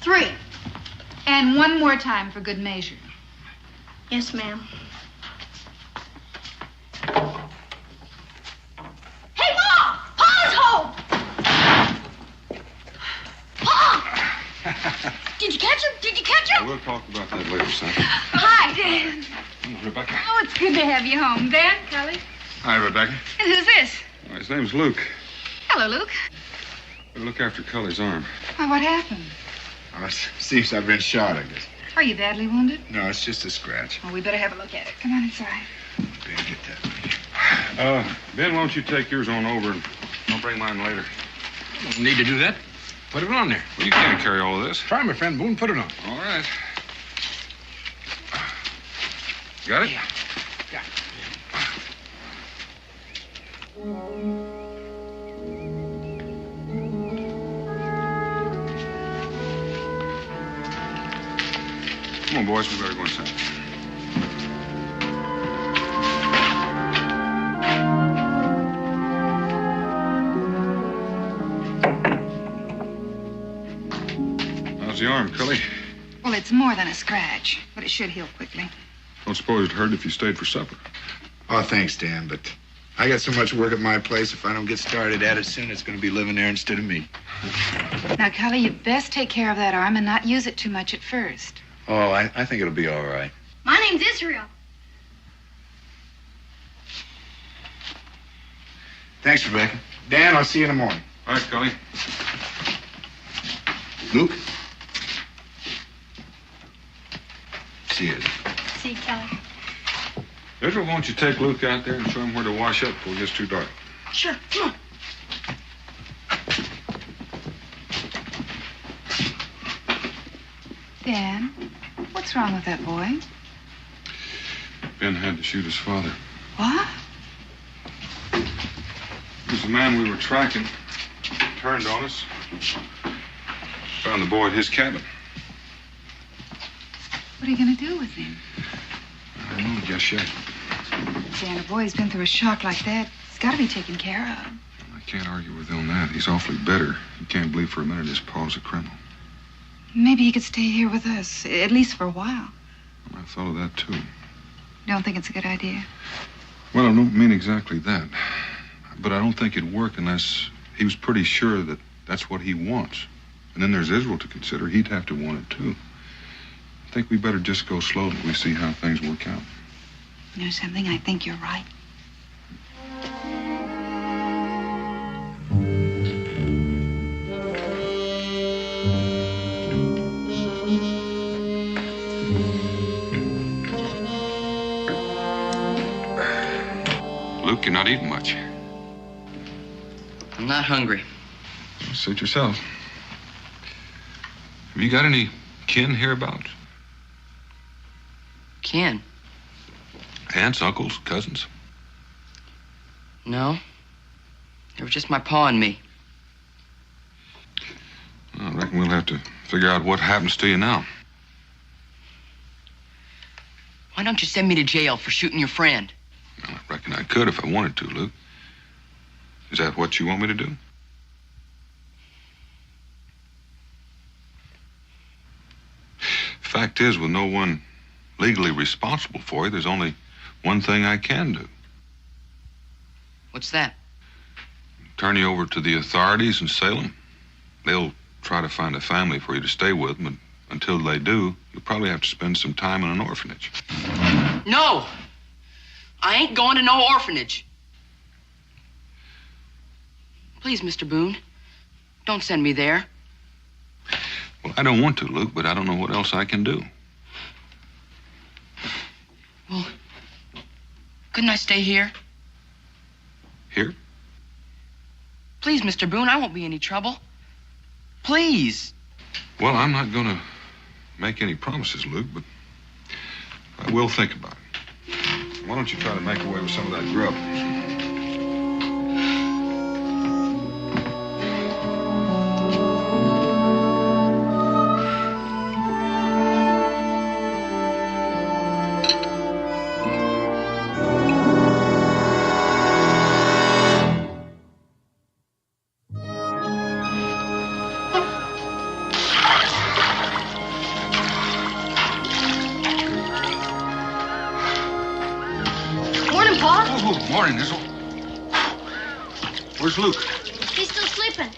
3. And one more time for good measure. Yes, ma'am. Hey, Ma! Pa's home! Pa! Did you catch him? Did you catch him? We'll talk about that later, son. Hi, Dan. Rebecca. Oh, it's good to have you home. Dan, Kelly. Hi, Rebecca. And who's this? His name's Luke. Hello, Luke. Better look after Cully's arm. Why, what happened? Oh, it seems I've been shot, I guess. Are you badly wounded? No, it's just a scratch. Well, we better have a look at it. Come on inside. Ben, get that. Ben, why don't you take yours on over and I'll bring mine later. Don't need to do that. Put it on there. Well, you can't carry all of this. Try, my friend Boone. Put it on. All right. Got it? Yeah. Come on, boys. We better go inside. How's the arm, Cully? Well, it's more than a scratch, but it should heal quickly. Don't suppose it'd hurt if you stayed for supper. Oh, thanks, Dan, but I got so much work at my place. If I don't get started at it soon, it's going to be living there instead of me. Now, Cully, you best take care of that arm and not use it too much at first. Oh, I think it'll be all right. My name's Israel. Thanks, Rebecca. Dan, I'll see you in the morning. All right, Cully. Luke? See you. See you, Kelly. Israel, why don't you take Luke out there and show him where to wash up before it gets too dark? Sure, come on. Dan, what's wrong with that boy? Ben had to shoot his father. What? It was the man we were tracking. Turned on us. Found the boy at his cabin. What are you going to do with him? I don't know just yet. Dan, a boy's been through a shock like that. He's got to be taken care of. I can't argue with him on that. He's awfully bitter. He can't believe for a minute his pa's a criminal. Maybe he could stay here with us, at least for a while. I thought of that, too. Don't think it's a good idea? Well, I don't mean exactly that. But I don't think it'd work unless he was pretty sure that that's what he wants. And then there's Israel to consider. He'd have to want it, too. I think we better just go slow till we see how things work out. You know something? I think you're right. Luke, you're not eating much. I'm not hungry. Suit yourself. Have you got any kin hereabouts? Kin? Aunts, uncles, cousins? No. It was just my pa and me. I reckon we'll have to figure out what happens to you now. Why don't you send me to jail for shooting your friend? Well, I reckon I could if I wanted to, Luke. Is that what you want me to do? Fact is, with no one legally responsible for you, there's only one thing I can do. What's that? Turn you over to the authorities in Salem. They'll try to find a family for you to stay with, but until they do, you'll probably have to spend some time in an orphanage. No! I ain't going to no orphanage. Please, Mr. Boone, don't send me there. Well, I don't want to, Luke, but I don't know what else I can do. Well, couldn't I stay here? Here? Please, Mr. Boone, I won't be any trouble. Please. Well, I'm not going to make any promises, Luke, but I will think about it. Why don't you try to make away with some of that grub? Morning, Issel. Where's Luke? He's still sleeping.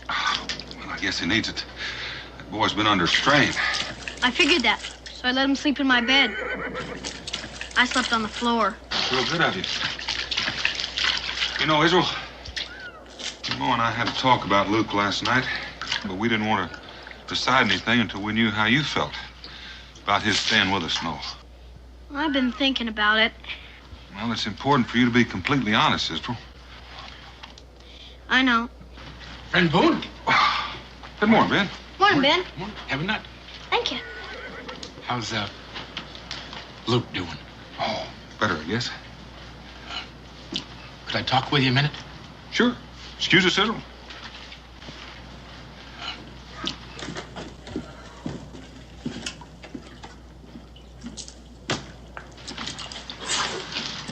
Well, I guess he needs it. That boy's been under strain. I figured that, so I let him sleep in my bed. I slept on the floor. Real good of you. You know, Israel, Mo and I had a talk about Luke last night, but we didn't want to decide anything until we knew how you felt about his staying with us, no. I've been thinking about it. Well, it's important for you to be completely honest, Israel. I know. Friend Boone. Good morning, Ben. Morning, Ben. Have a nut. Thank you. How's Luke doing? Oh, better, I guess. Could I talk with you a minute? Sure. Excuse us, Israel.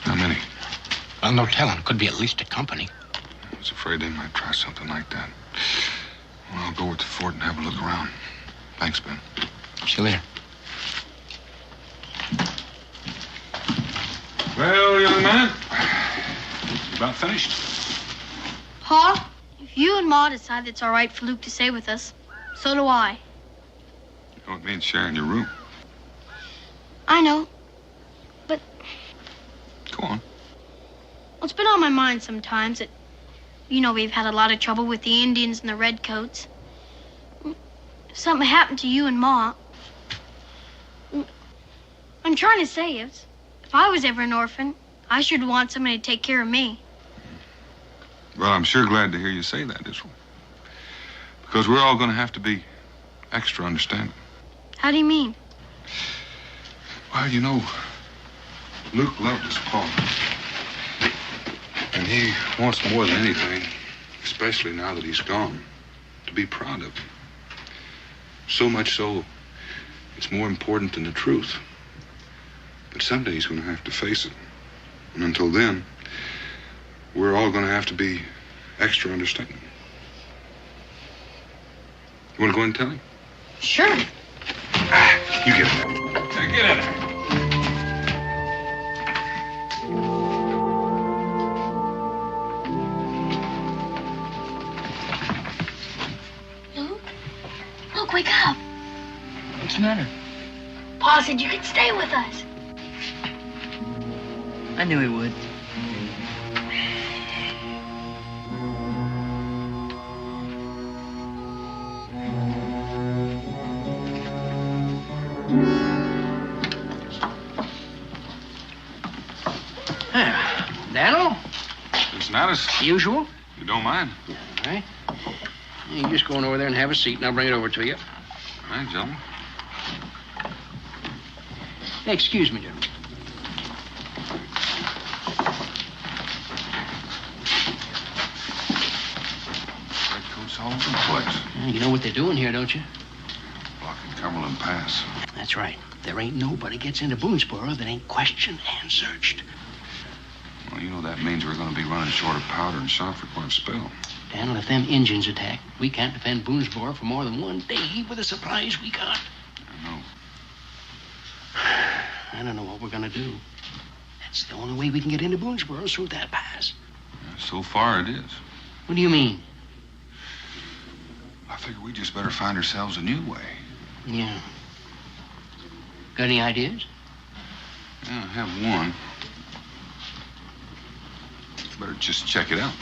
How many? Well, no telling. Could be at least a company. I was afraid they might try something like that. Well, I'll go with the fort and have a look around. Thanks, Ben. See you later. Well, young man, you about finished? Pa, if you and Ma decide it's all right for Luke to stay with us, so do I. You don't mean sharing your room. I know. But Go on. well, it's been on my mind sometimes that, you know, we've had a lot of trouble with the Indians and the Redcoats. If something happened to you and Ma, I'm trying to say is, if I was ever an orphan, I should want somebody to take care of me. Well, I'm sure glad to hear you say that, Israel. Because we're all going to have to be extra understanding. How do you mean? Well, you know, Luke loved his pa. And he wants more than anything, especially now that he's gone, to be proud of him. So much so, it's more important than the truth. But someday he's going to have to face it. And until then, we're all going to have to be extra understanding. You want to go in and tell him? Sure. You get in there. Get in there. Luke, wake up. What's the matter? Pa said you could stay with us. I knew he would. Daniel? Cincinnati? Usual? You don't mind? All right. You just go on over there and have a seat, and I'll bring it over to you. All right, gentlemen. Hey, excuse me, gentlemen. Redcoats all over the place. You know what they're doing here, don't you? Blocking Cumberland Pass. That's right. There ain't nobody gets into Boonesboro that ain't questioned and searched. Well, you know that means we're going to be running short of powder and shot for quite a spell. Daniel, if them Injuns attack, we can't defend Boonesboro for more than one day with the supplies we got. I know. I don't know what we're gonna do. That's the only way we can get into Boonesboro is through that pass. So far, it is. What do you mean? I figure we just better find ourselves a new way. Yeah. Got any ideas? Yeah, I have one. Better just check it out.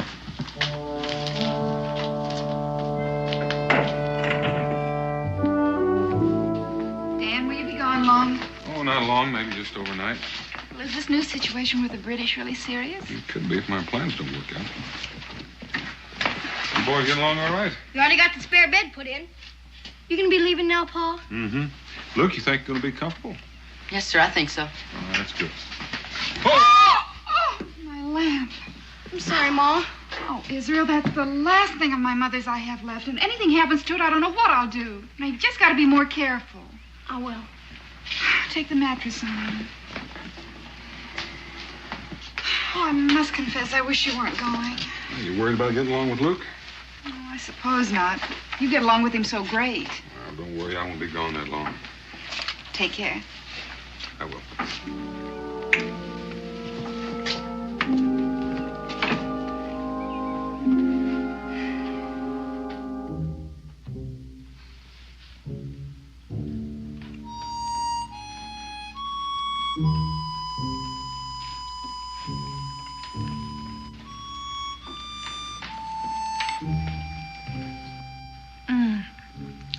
Dan, will you be gone long? Oh, not long, maybe just overnight. Well, is this new situation with the British really serious? It could be if my plans don't work out. boys getting along all right? You already got the spare bed put in. You gonna be leaving now, Pa? Mm-hmm. Luke, you think you're going to be comfortable? Yes, sir, I think so. Oh, that's good. My lamp. I'm sorry, Ma. Oh, Israel, that's the last thing of my mother's I have left. And anything happens to it, I don't know what I'll do. Now, you just got to be more careful. I will. Take the mattress on. Oh, I must confess, I wish you weren't going. You worried about getting along with Luke? Oh, I suppose not. You get along with him so great. Oh, don't worry, I won't be gone that long. Take care. I will.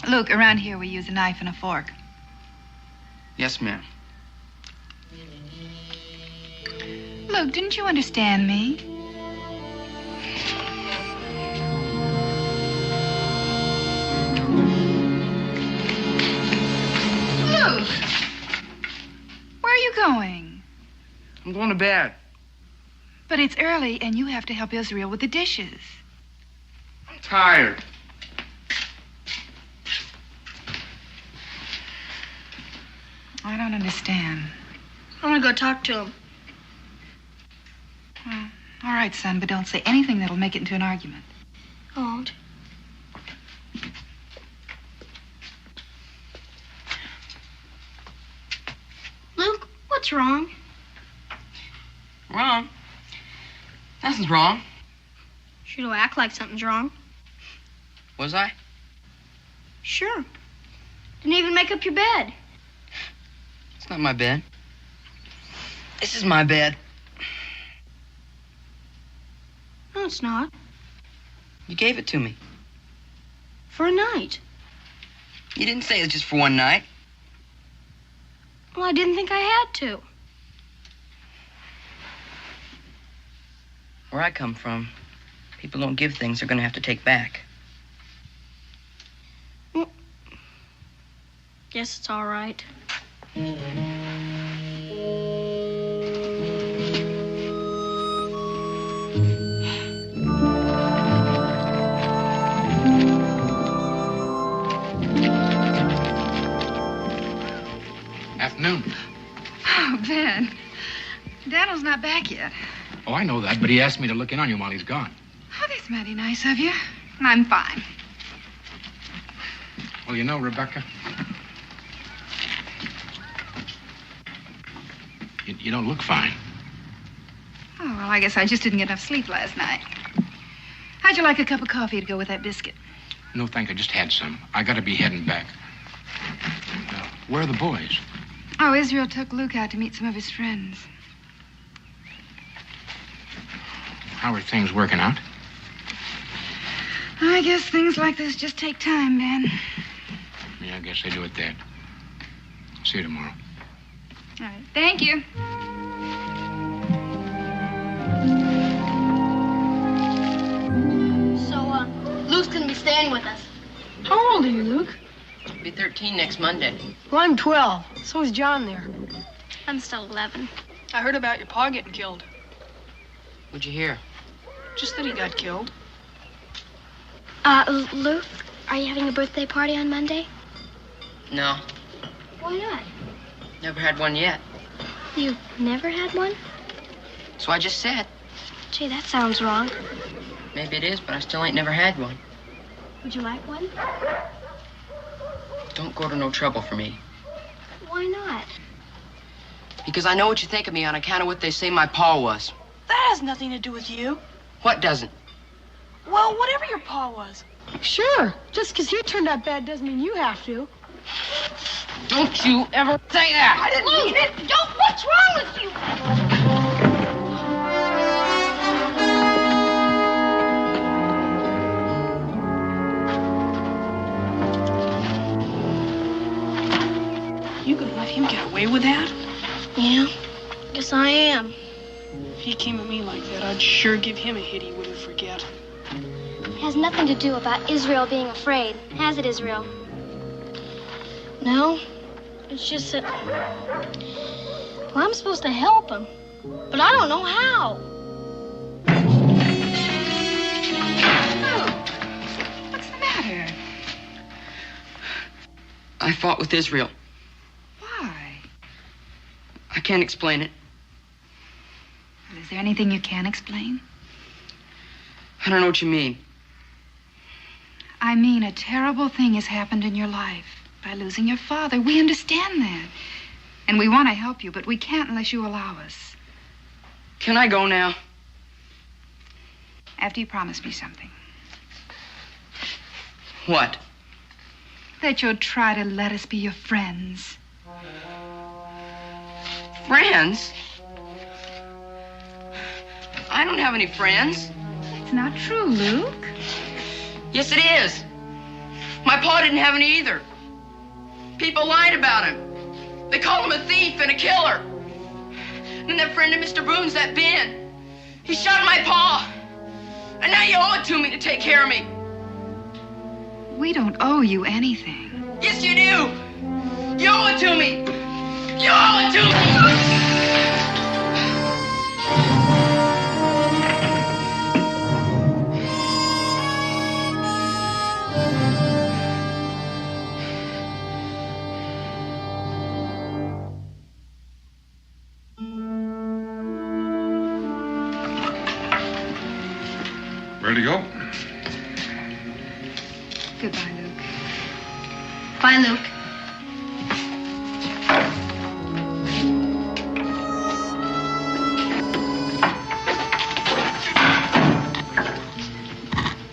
Luke, around here we use a knife and a fork. Yes, ma'am. Luke, didn't you understand me? Luke! Where are you going? I'm going to bed. But it's early, and you have to help Israel with the dishes. I'm tired. I don't understand. I want to go talk to him. Well, all right, son, but don't say anything that'll make it into an argument. I won't. Luke, what's wrong? Wrong? Nothing's wrong. Sure don't act like something's wrong. Was I? Sure. Didn't even make up your bed. It's not my bed. This is my bed. No, it's not. You gave it to me. For a night. You didn't say it's just for one night. Well, I didn't think I had to. Where I come from, people don't give things they're going to have to take back. Well, guess it's all right. Afternoon. Oh, Ben. Daniel's not back yet. Oh, I know that, but he asked me to look in on you while he's gone. Oh, that's mighty nice of you. I'm fine. Well, you know, Rebecca, you don't look fine. Oh, well, I guess I just didn't get enough sleep last night. How'd you like a cup of coffee to go with that biscuit? No, thank you. I just had some. I gotta be heading back. Where are the boys? Oh, Israel took Luke out to meet some of his friends. How are things working out? I guess things like this just take time, Ben. Yeah, I guess they do it then. See you tomorrow. All right. Thank you. So, Luke's gonna be staying with us. How old are you, Luke? I'll be 13 next Monday. Well, I'm 12. So is John there. I'm still 11. I heard about your pa getting killed. What'd you hear? Just that he got killed. Luke, are you having a birthday party on Monday? No, Why not? never had one yet. You've never had one? So I just said. Gee, that sounds wrong. Maybe it is, but I still ain't never had one. Would you like one? Don't go to no trouble for me. Why not? Because I know what you think of me on account of what they say my pa was. That has nothing to do with you. What doesn't? Well, whatever your pa was. Sure. Just because he turned out bad doesn't mean you have to. Don't you ever say that! I didn't mean it! Don't! What's wrong with you? You gonna let him get away with that? Yeah, guess I am. If he came at me like that, I'd sure give him a hit he wouldn't forget. has nothing to do about Israel being afraid, has it, Israel? No. It's just that... Well, I'm supposed to help him, but I don't know how. What's the matter? I fought with Israel. Why? I can't explain it. Is there anything you can explain? I don't know what you mean. I mean, a terrible thing has happened in your life by losing your father. We understand that. And we want to help you, but we can't unless you allow us. Can I go now? After you promise me something. What? That you'll try to let us be your friends. Friends? I don't have any friends. It's not true, Luke. Yes, it is. My pa didn't have any either. People lied about him. They called him a thief and a killer. And that friend of Mr. Boone's, that Ben, he shot my pa. And now you owe it to me to take care of me. We don't owe you anything. Yes, you do. You owe it to me. You owe it to me. Ready to go? Goodbye, Luke. Bye, Luke.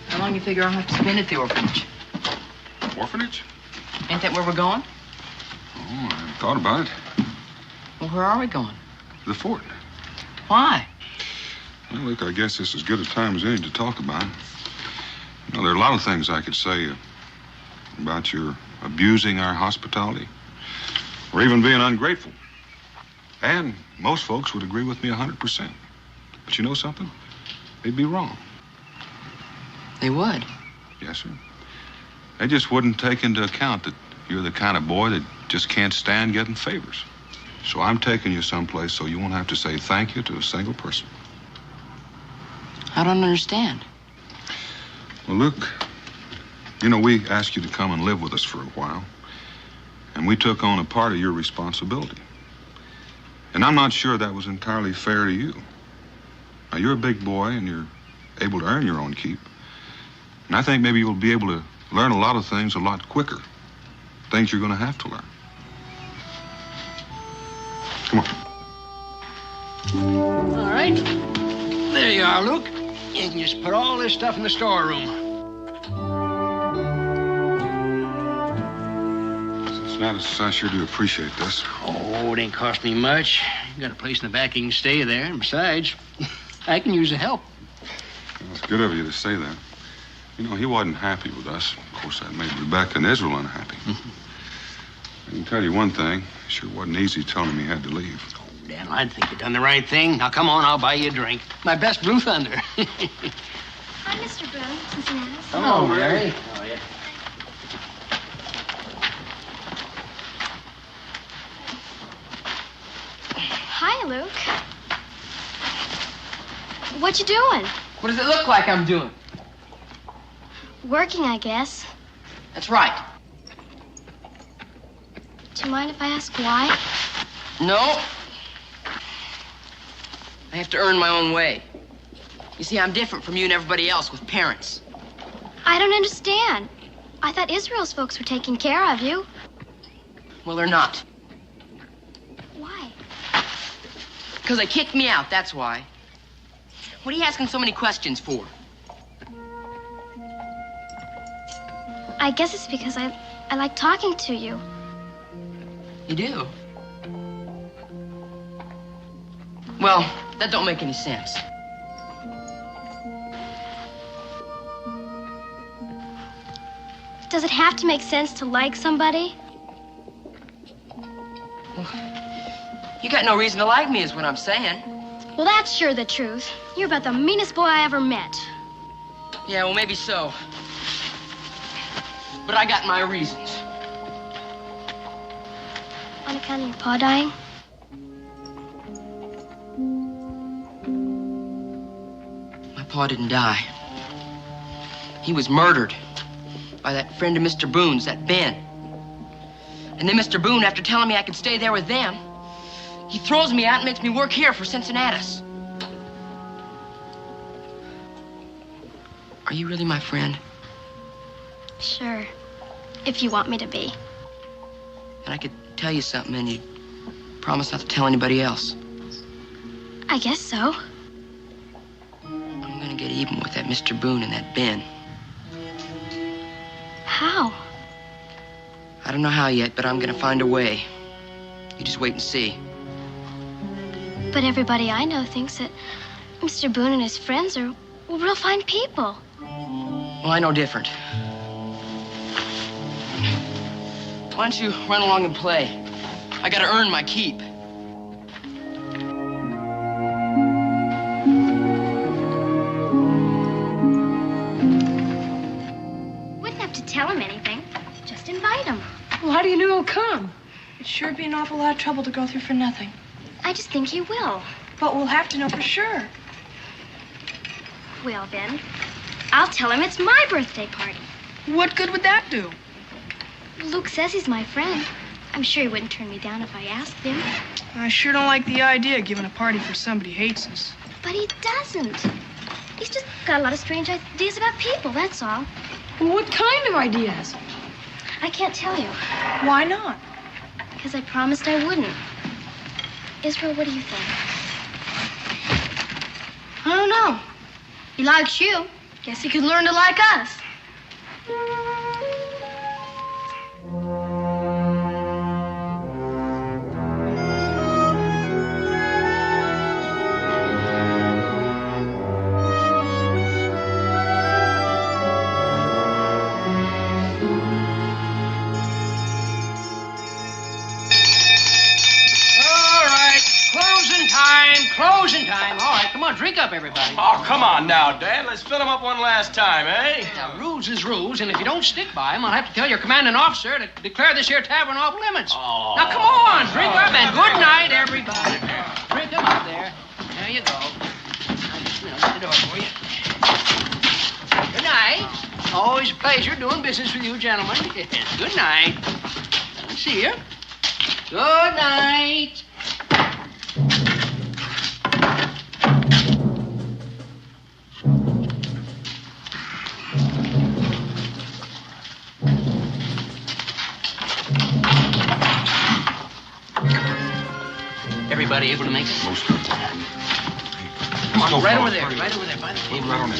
How long do you figure I'll have to spend at the orphanage? Orphanage? Ain't that where we're going? Oh, I haven't thought about it. Well, where are we going? The fort. Why? Well, look, I guess this is as good a time as any to talk about. You know, there are a lot of things I could say about your abusing our hospitality, or even being ungrateful. And most folks would agree with me 100%. But you know something? They'd be wrong. They would? Yes, sir. They just wouldn't take into account that you're the kind of boy that just can't stand getting favors. So I'm taking you someplace so you won't have to say thank you to a single person. I don't understand. Well, Luke, you know, we asked you to come and live with us for a while, and we took on a part of your responsibility. And I'm not sure that was entirely fair to you. Now, you're a big boy, and you're able to earn your own keep. And I think maybe you'll be able to learn a lot of things a lot quicker. Things you're going to have to learn. Come on. All right. There you are, Luke. You can just put all this stuff in the storeroom. Cincinnatus, I sure do appreciate this. Oh, it ain't cost me much. You got a place in the back you can stay there. And besides, I can use the help. Well, it's good of you to say that. You know, he wasn't happy with us. Of course, that made Rebecca and Israel unhappy. I can tell you one thing. It sure wasn't easy telling him he had to leave. Dan, I think you've done the right thing. Now, come on, I'll buy you a drink. My best Blue Thunder. Hi, Mr. Boone, Cincinnatus. Hello, Mary. How are you? Hi, Luke. What you doing? What does it look like I'm doing? Working, I guess. That's right. Do you mind if I ask why? No. I have to earn my own way. You see, I'm different from you and everybody else with parents. I don't understand. I thought Israel's folks were taking care of you. Well, they're not. Why? Because they kicked me out, that's why. What are you asking so many questions for? I guess it's because I like talking to you. You do? Well, that don't make any sense. Does it have to make sense to like somebody? You got no reason to like me is what I'm saying. Well, that's sure the truth. You're about the meanest boy I ever met. Yeah, well, maybe so. But I got my reasons. On account of your pa dying? My pa didn't die. He was murdered by that friend of Mr. Boone's, that Ben. And then Mr. Boone, after telling me I could stay there with them, he throws me out and makes me work here for Cincinnatus. Are you really my friend? Sure. If you want me to be. And I could tell you something and you promise not to tell anybody else. I guess so. I'm gonna get even with that Mr. Boone and that Ben. How? I don't know how yet, but I'm gonna find a way. You just wait and see. But everybody I know thinks that Mr. Boone and his friends are real fine people. Well, I know different. Why don't you run along and play? I gotta earn my keep. Wouldn't have to tell him anything. Just invite him. Well, how do you know he'll come? It'd sure be an awful lot of trouble to go through for nothing. I just think he will. But we'll have to know for sure. Well, then, I'll tell him it's my birthday party. What good would that do? Luke says he's my friend. I'm sure he wouldn't turn me down if I asked him. I sure don't like the idea of giving a party for somebody who hates us. But he doesn't. He's just got a lot of strange ideas about people, that's all. Well, what kind of ideas? I can't tell you. Why not? Because I promised I wouldn't. Israel, what do you think? I don't know. He likes you. Guess he could learn to like us. Closing time. All right, come on, drink up, everybody. Oh, come on now, Dad. Let's fill them up one last time, eh? Now, rules is rules, and if you don't stick by them, I'll have to tell your commanding officer to declare this here tavern off limits. Oh. Now, come on, drink up, and good night, everybody. Drink them up there. There you go. I'll just open the door for you. Good night. Always a pleasure doing business with you, gentlemen. Good night. See you. Good night. Everybody able to make it? Most of them. Come on, right over there, by the table. Right on in.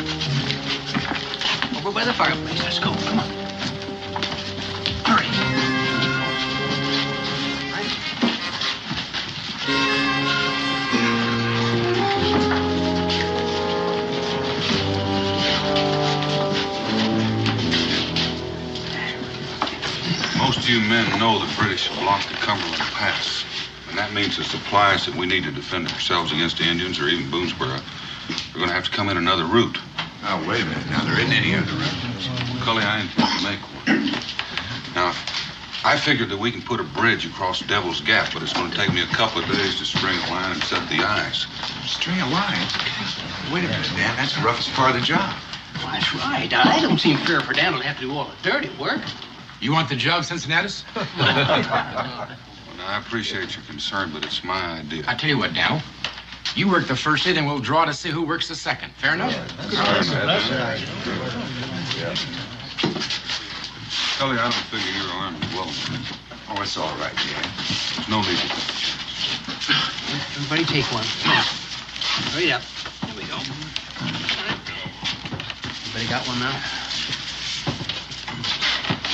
Over by the fireplace. Let's go. Come on. Hurry. Most of you men know the British have blocked the Cumberland Pass. And that means the supplies that we need to defend ourselves against the Indians or even Boonesboro are going to have to come in another route. Now, wait a minute. Now, there isn't any other route. Cully, I intend to make one. Now, I figured that we can put a bridge across Devil's Gap, but it's going to take me a couple of days to string a line and set the ice. String a line? Wait a minute, Dan. That's the roughest part of the job. Well, that's right. Now, that don't seem fair for Daniel to have to do all the dirty work. You want the job, Cincinnatus? Well, I appreciate your concern, but it's my idea. I tell you what, Daniel. You work the first day, then we'll draw to see who works the second. Fair enough? Cully, I don't figure you're armed as well. Oh, it's all right, Dan. There's no need to take a chance. Everybody take one. Come on. Hurry up. There we go. Everybody got one now?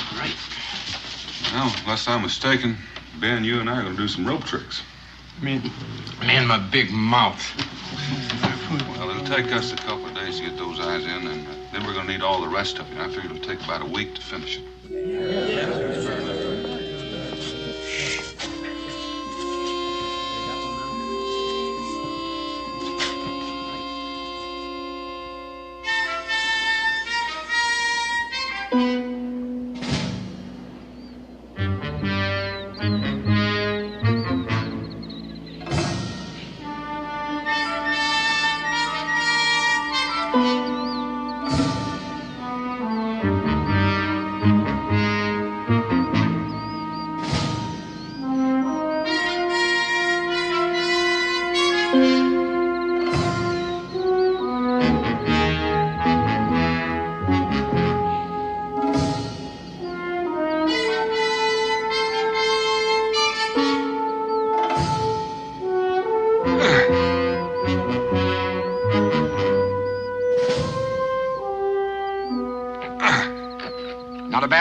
All right. Well, unless I'm mistaken, Ben, you and I are going to do some rope tricks. Me and my big mouth. Well, it'll take us a couple of days to get those eyes in, and then we're going to need all the rest of it. I figured it'll take about a week to finish it.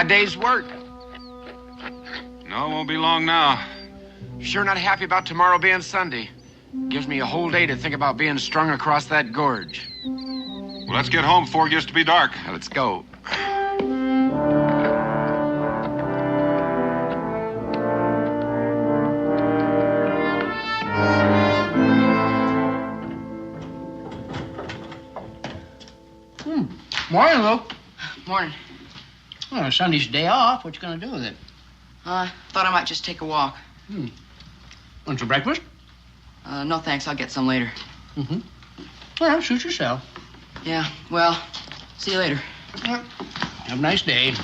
day's work. No, it won't be long now. Sure not happy about tomorrow being Sunday. Gives me a whole day to think about being strung across that gorge. Well, let's get home before it gets to be dark. Let's go. Morning, Luke. Morning. Well, Sunday's day off. What you gonna do with it? Thought I might just take a walk. Want some breakfast? No thanks, I'll get some later. Mm-hmm. Well, suit yourself. Yeah, well, see you later. Yep. Have a nice day.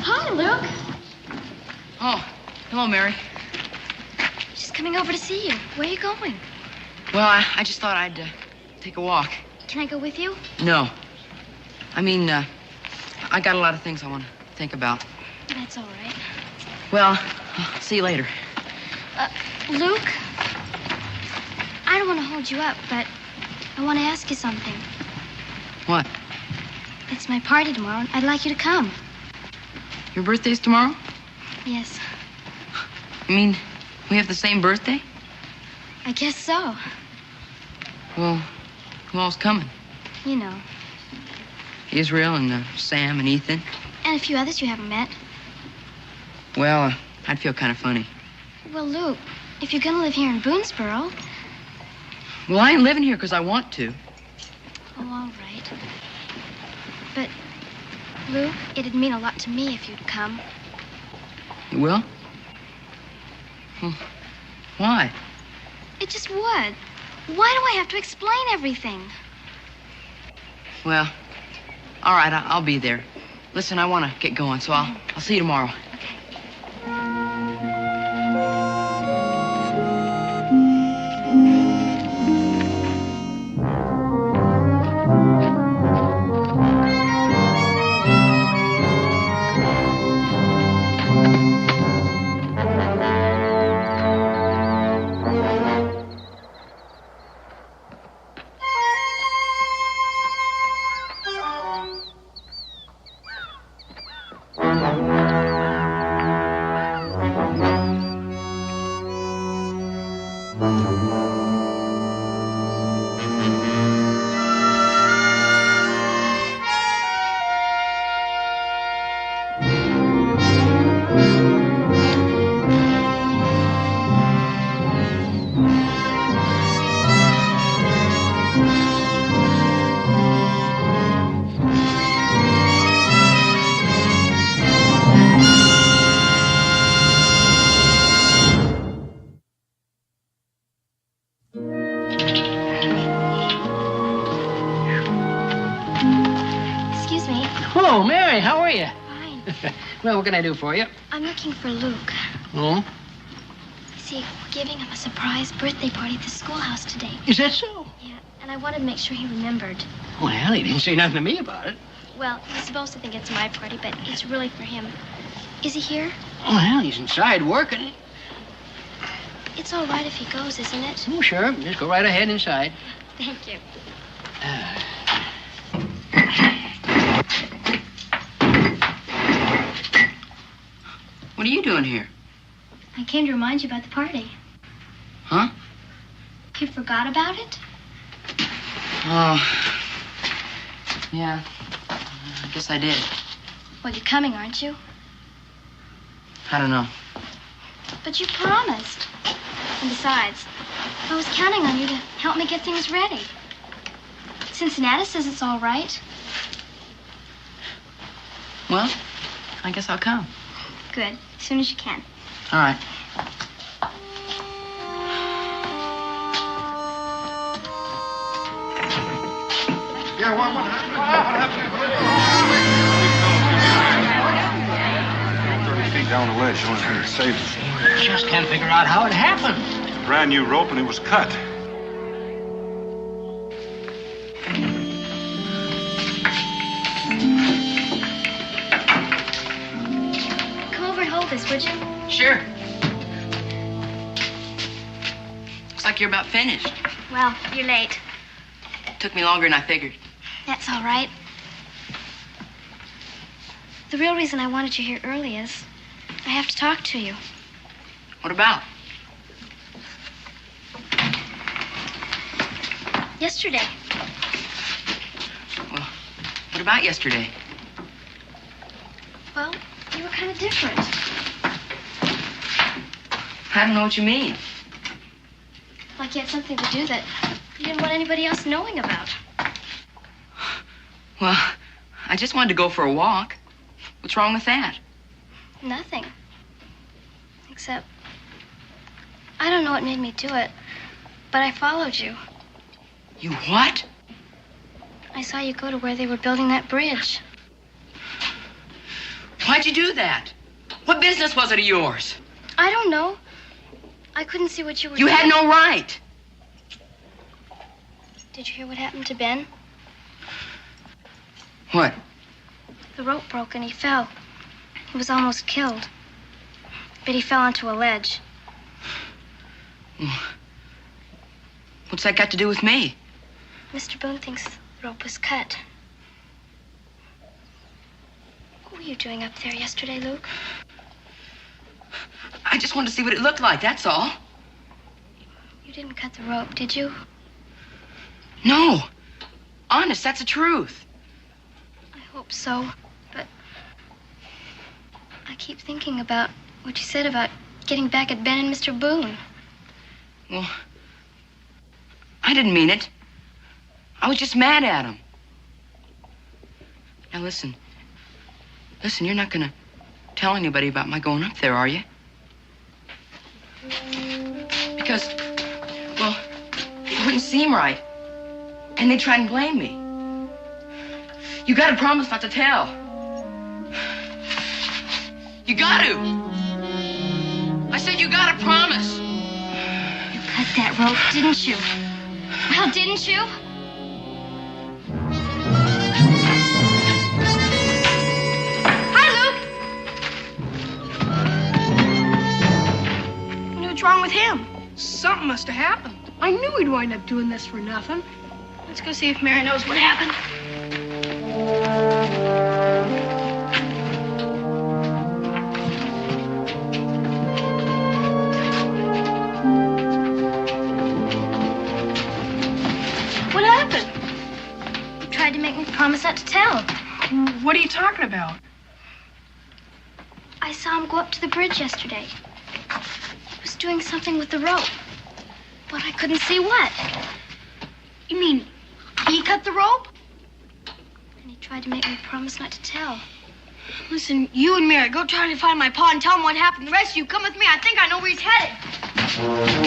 Hi, Luke. Oh, hello, Mary. Just coming over to see you. Where are you going? Well, I just thought I'd take a walk. Can I go with you? No. I mean, I got a lot of things I want to think about. That's all right. Well, I'll see you later. Luke, I don't want to hold you up, but I want to ask you something. What? It's my party tomorrow, and I'd like you to come. Your birthday's tomorrow? Yes, You mean we have the same birthday? I guess so. Well, who all's coming? You know, Israel and Sam and Ethan. and a few others you haven't met. Well, I'd feel kind of funny. Well, Luke, if you're going to live here in Boonesboro... Well, I ain't living here because I want to. Oh, all right. But, Luke, it'd mean a lot to me if you'd come. You will? Well, why? It just would. Why do I have to explain everything? Well, all right, I'll be there. Listen, I want to get going, so I'll see you tomorrow. Oh, Mary, how are you? Fine. Well, what can I do for you? I'm looking for Luke. Oh? See, we're giving him a surprise birthday party at the schoolhouse today. Is that so? Yeah, and I wanted to make sure he remembered. Well, he didn't say nothing to me about it. Well, he's supposed to think it's my party, but it's really for him. Is he here? Well, he's inside working. It's all right if he goes, isn't it? Oh, sure. Just go right ahead inside. Thank you. What are you doing here? I came to remind you about the party. Huh? You forgot about it? Oh. Yeah. I guess I did. Well, you're coming, aren't you? I don't know. But you promised. And besides, I was counting on you to help me get things ready. Cincinnati says it's all right. Well, I guess I'll come. Good. As soon as you can. All right. Yeah, what happened? 30 feet down the ledge, showing here to save us. Just can't figure out how it happened. Brand new rope and it was cut. Come over and hold this, would you? Sure. you're about finished. Well, you're late. Took me longer than I figured. That's all right. The real reason I wanted you here early is I have to talk to you. What about? Yesterday. Well, what about yesterday? Well, you were kind of different. I don't know what you mean. Like you had something to do that you didn't want anybody else knowing about. Well, I just wanted to go for a walk. What's wrong with that? Nothing. Except, I don't know what made me do it, but I followed you. You what? I saw you go to where they were building that bridge. Why'd you do that? What business was it of yours? I don't know. I couldn't see what you were You doing. had no right. Did you hear what happened to Ben? What? The rope broke and he fell. He was almost killed. But he fell onto a ledge. What's that got to do with me? Mr. Boone thinks the rope was cut. What were you doing up there yesterday, Luke? I just wanted to see what it looked like, that's all. You didn't cut the rope, did you? No. Honest, that's the truth. I hope so, but I keep thinking about what you said about getting back at Ben and Mr. Boone. Well, I didn't mean it. I was just mad at him. Now listen. Listen, you're not gonna tell anybody about my going up there, are you? Because, well, it wouldn't seem right. And they'd try and blame me. You gotta promise not to tell. You got to. I said you gotta promise. You cut that rope, didn't you? Well, didn't you? Hi, Luke. What's wrong with him? Something must have happened. I knew he'd wind up doing this for nothing. Let's go see if Mary knows what happened. What happened? You tried to make me promise not to tell. What are you talking about? I saw him go up to the bridge yesterday. He was doing something with the rope, but I couldn't see what. You mean he cut the rope? And he tried to make me promise not to tell. Listen, you and Mary, go try to find my pa and tell him what happened. The rest of you, come with me. I think I know where he's headed.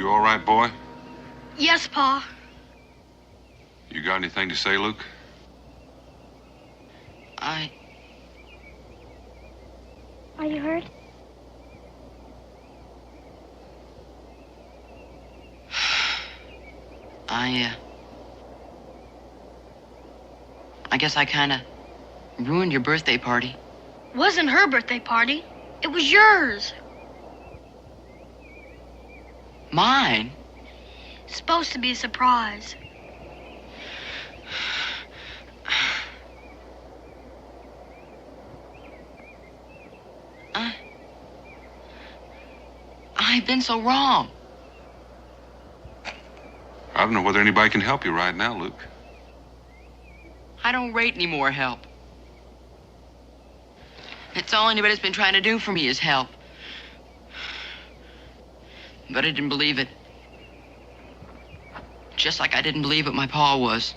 You all right, boy? Yes, Pa. You got anything to say, Luke? Are you hurt? I guess I kind of ruined your birthday party. Wasn't her birthday party. It was yours. Mine? It's supposed to be a surprise. I've been so wrong. I don't know whether anybody can help you right now, Luke. I don't rate any more help. It's all anybody's been trying to do for me is help. But I didn't believe it. Just like I didn't believe what my pa was.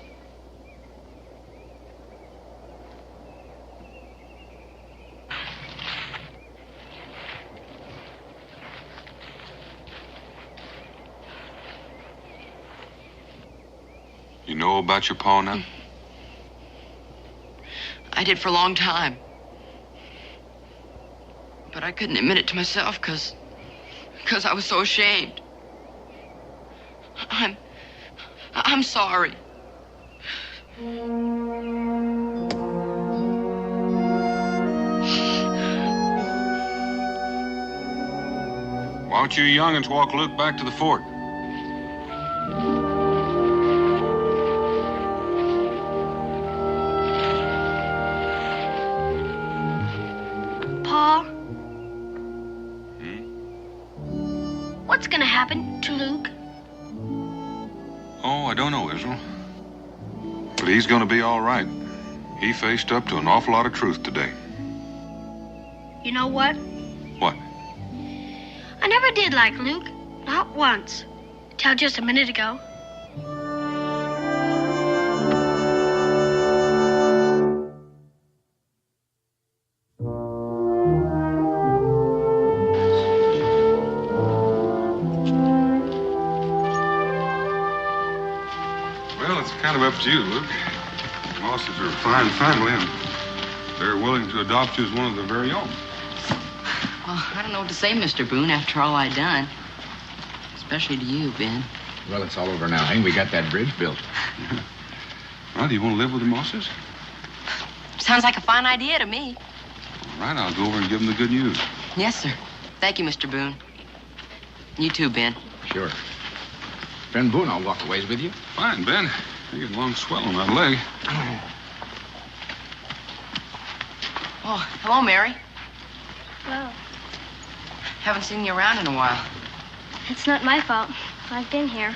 You know about your pa now? I did for a long time. But I couldn't admit it to myself because I was so ashamed. I'm sorry. Why don't you young'uns walk Luke back to the fort? Pa? What's gonna happen to Luke? Oh, I don't know, Israel. But he's gonna be all right. He faced up to an awful lot of truth today. You know what? What? I never did like Luke. Not once. Till just a minute ago. Well, it's kind of up to you, Luke. The Mosses are a fine family, and they're willing to adopt you as one of their very own. Well, I don't know what to say, Mr. Boone, after all I've done. Especially to you, Ben. Well, it's all over now. Hey, we got that bridge built. Well, do you want to live with the Mosses? Sounds like a fine idea to me. All right, I'll go over and give them the good news. Yes, sir. Thank you, Mr. Boone. You too, Ben. Sure. Friend Boone, I'll walk a ways with you. Fine, Ben. You get a long swell on that leg. Oh, hello, Mary. Well, Haven't seen you around in a while. it's not my fault. I've been here.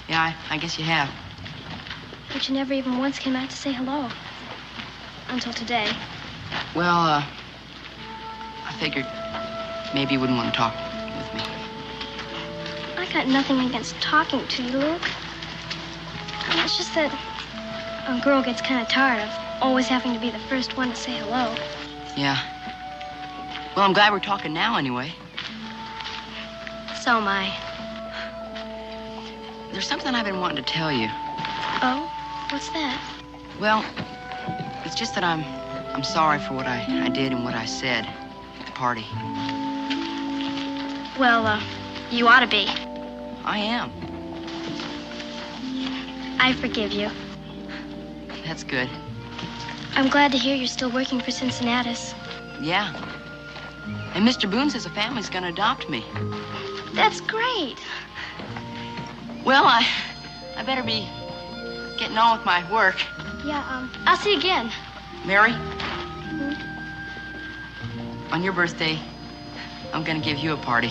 Yeah, I guess you have. But you never even once came out to say hello. Until today. Well, I figured maybe you wouldn't want to talk with me. I got nothing against talking to you, Luke. It's just that a girl gets kind of tired of always having to be the first one to say hello. Yeah. Well, I'm glad we're talking now anyway. So am I. There's something I've been wanting to tell you. Oh? What's that? Well, it's just that I'm sorry for what I did and what I said at the party. Well, you ought to be. I am. I forgive you. That's good. I'm glad to hear you're still working for Cincinnatus. Yeah. And Mr. Boone says the family's gonna adopt me. That's great. Well, I better be getting on with my work. Yeah, I'll see you again. Mary? On your birthday, I'm gonna give you a party.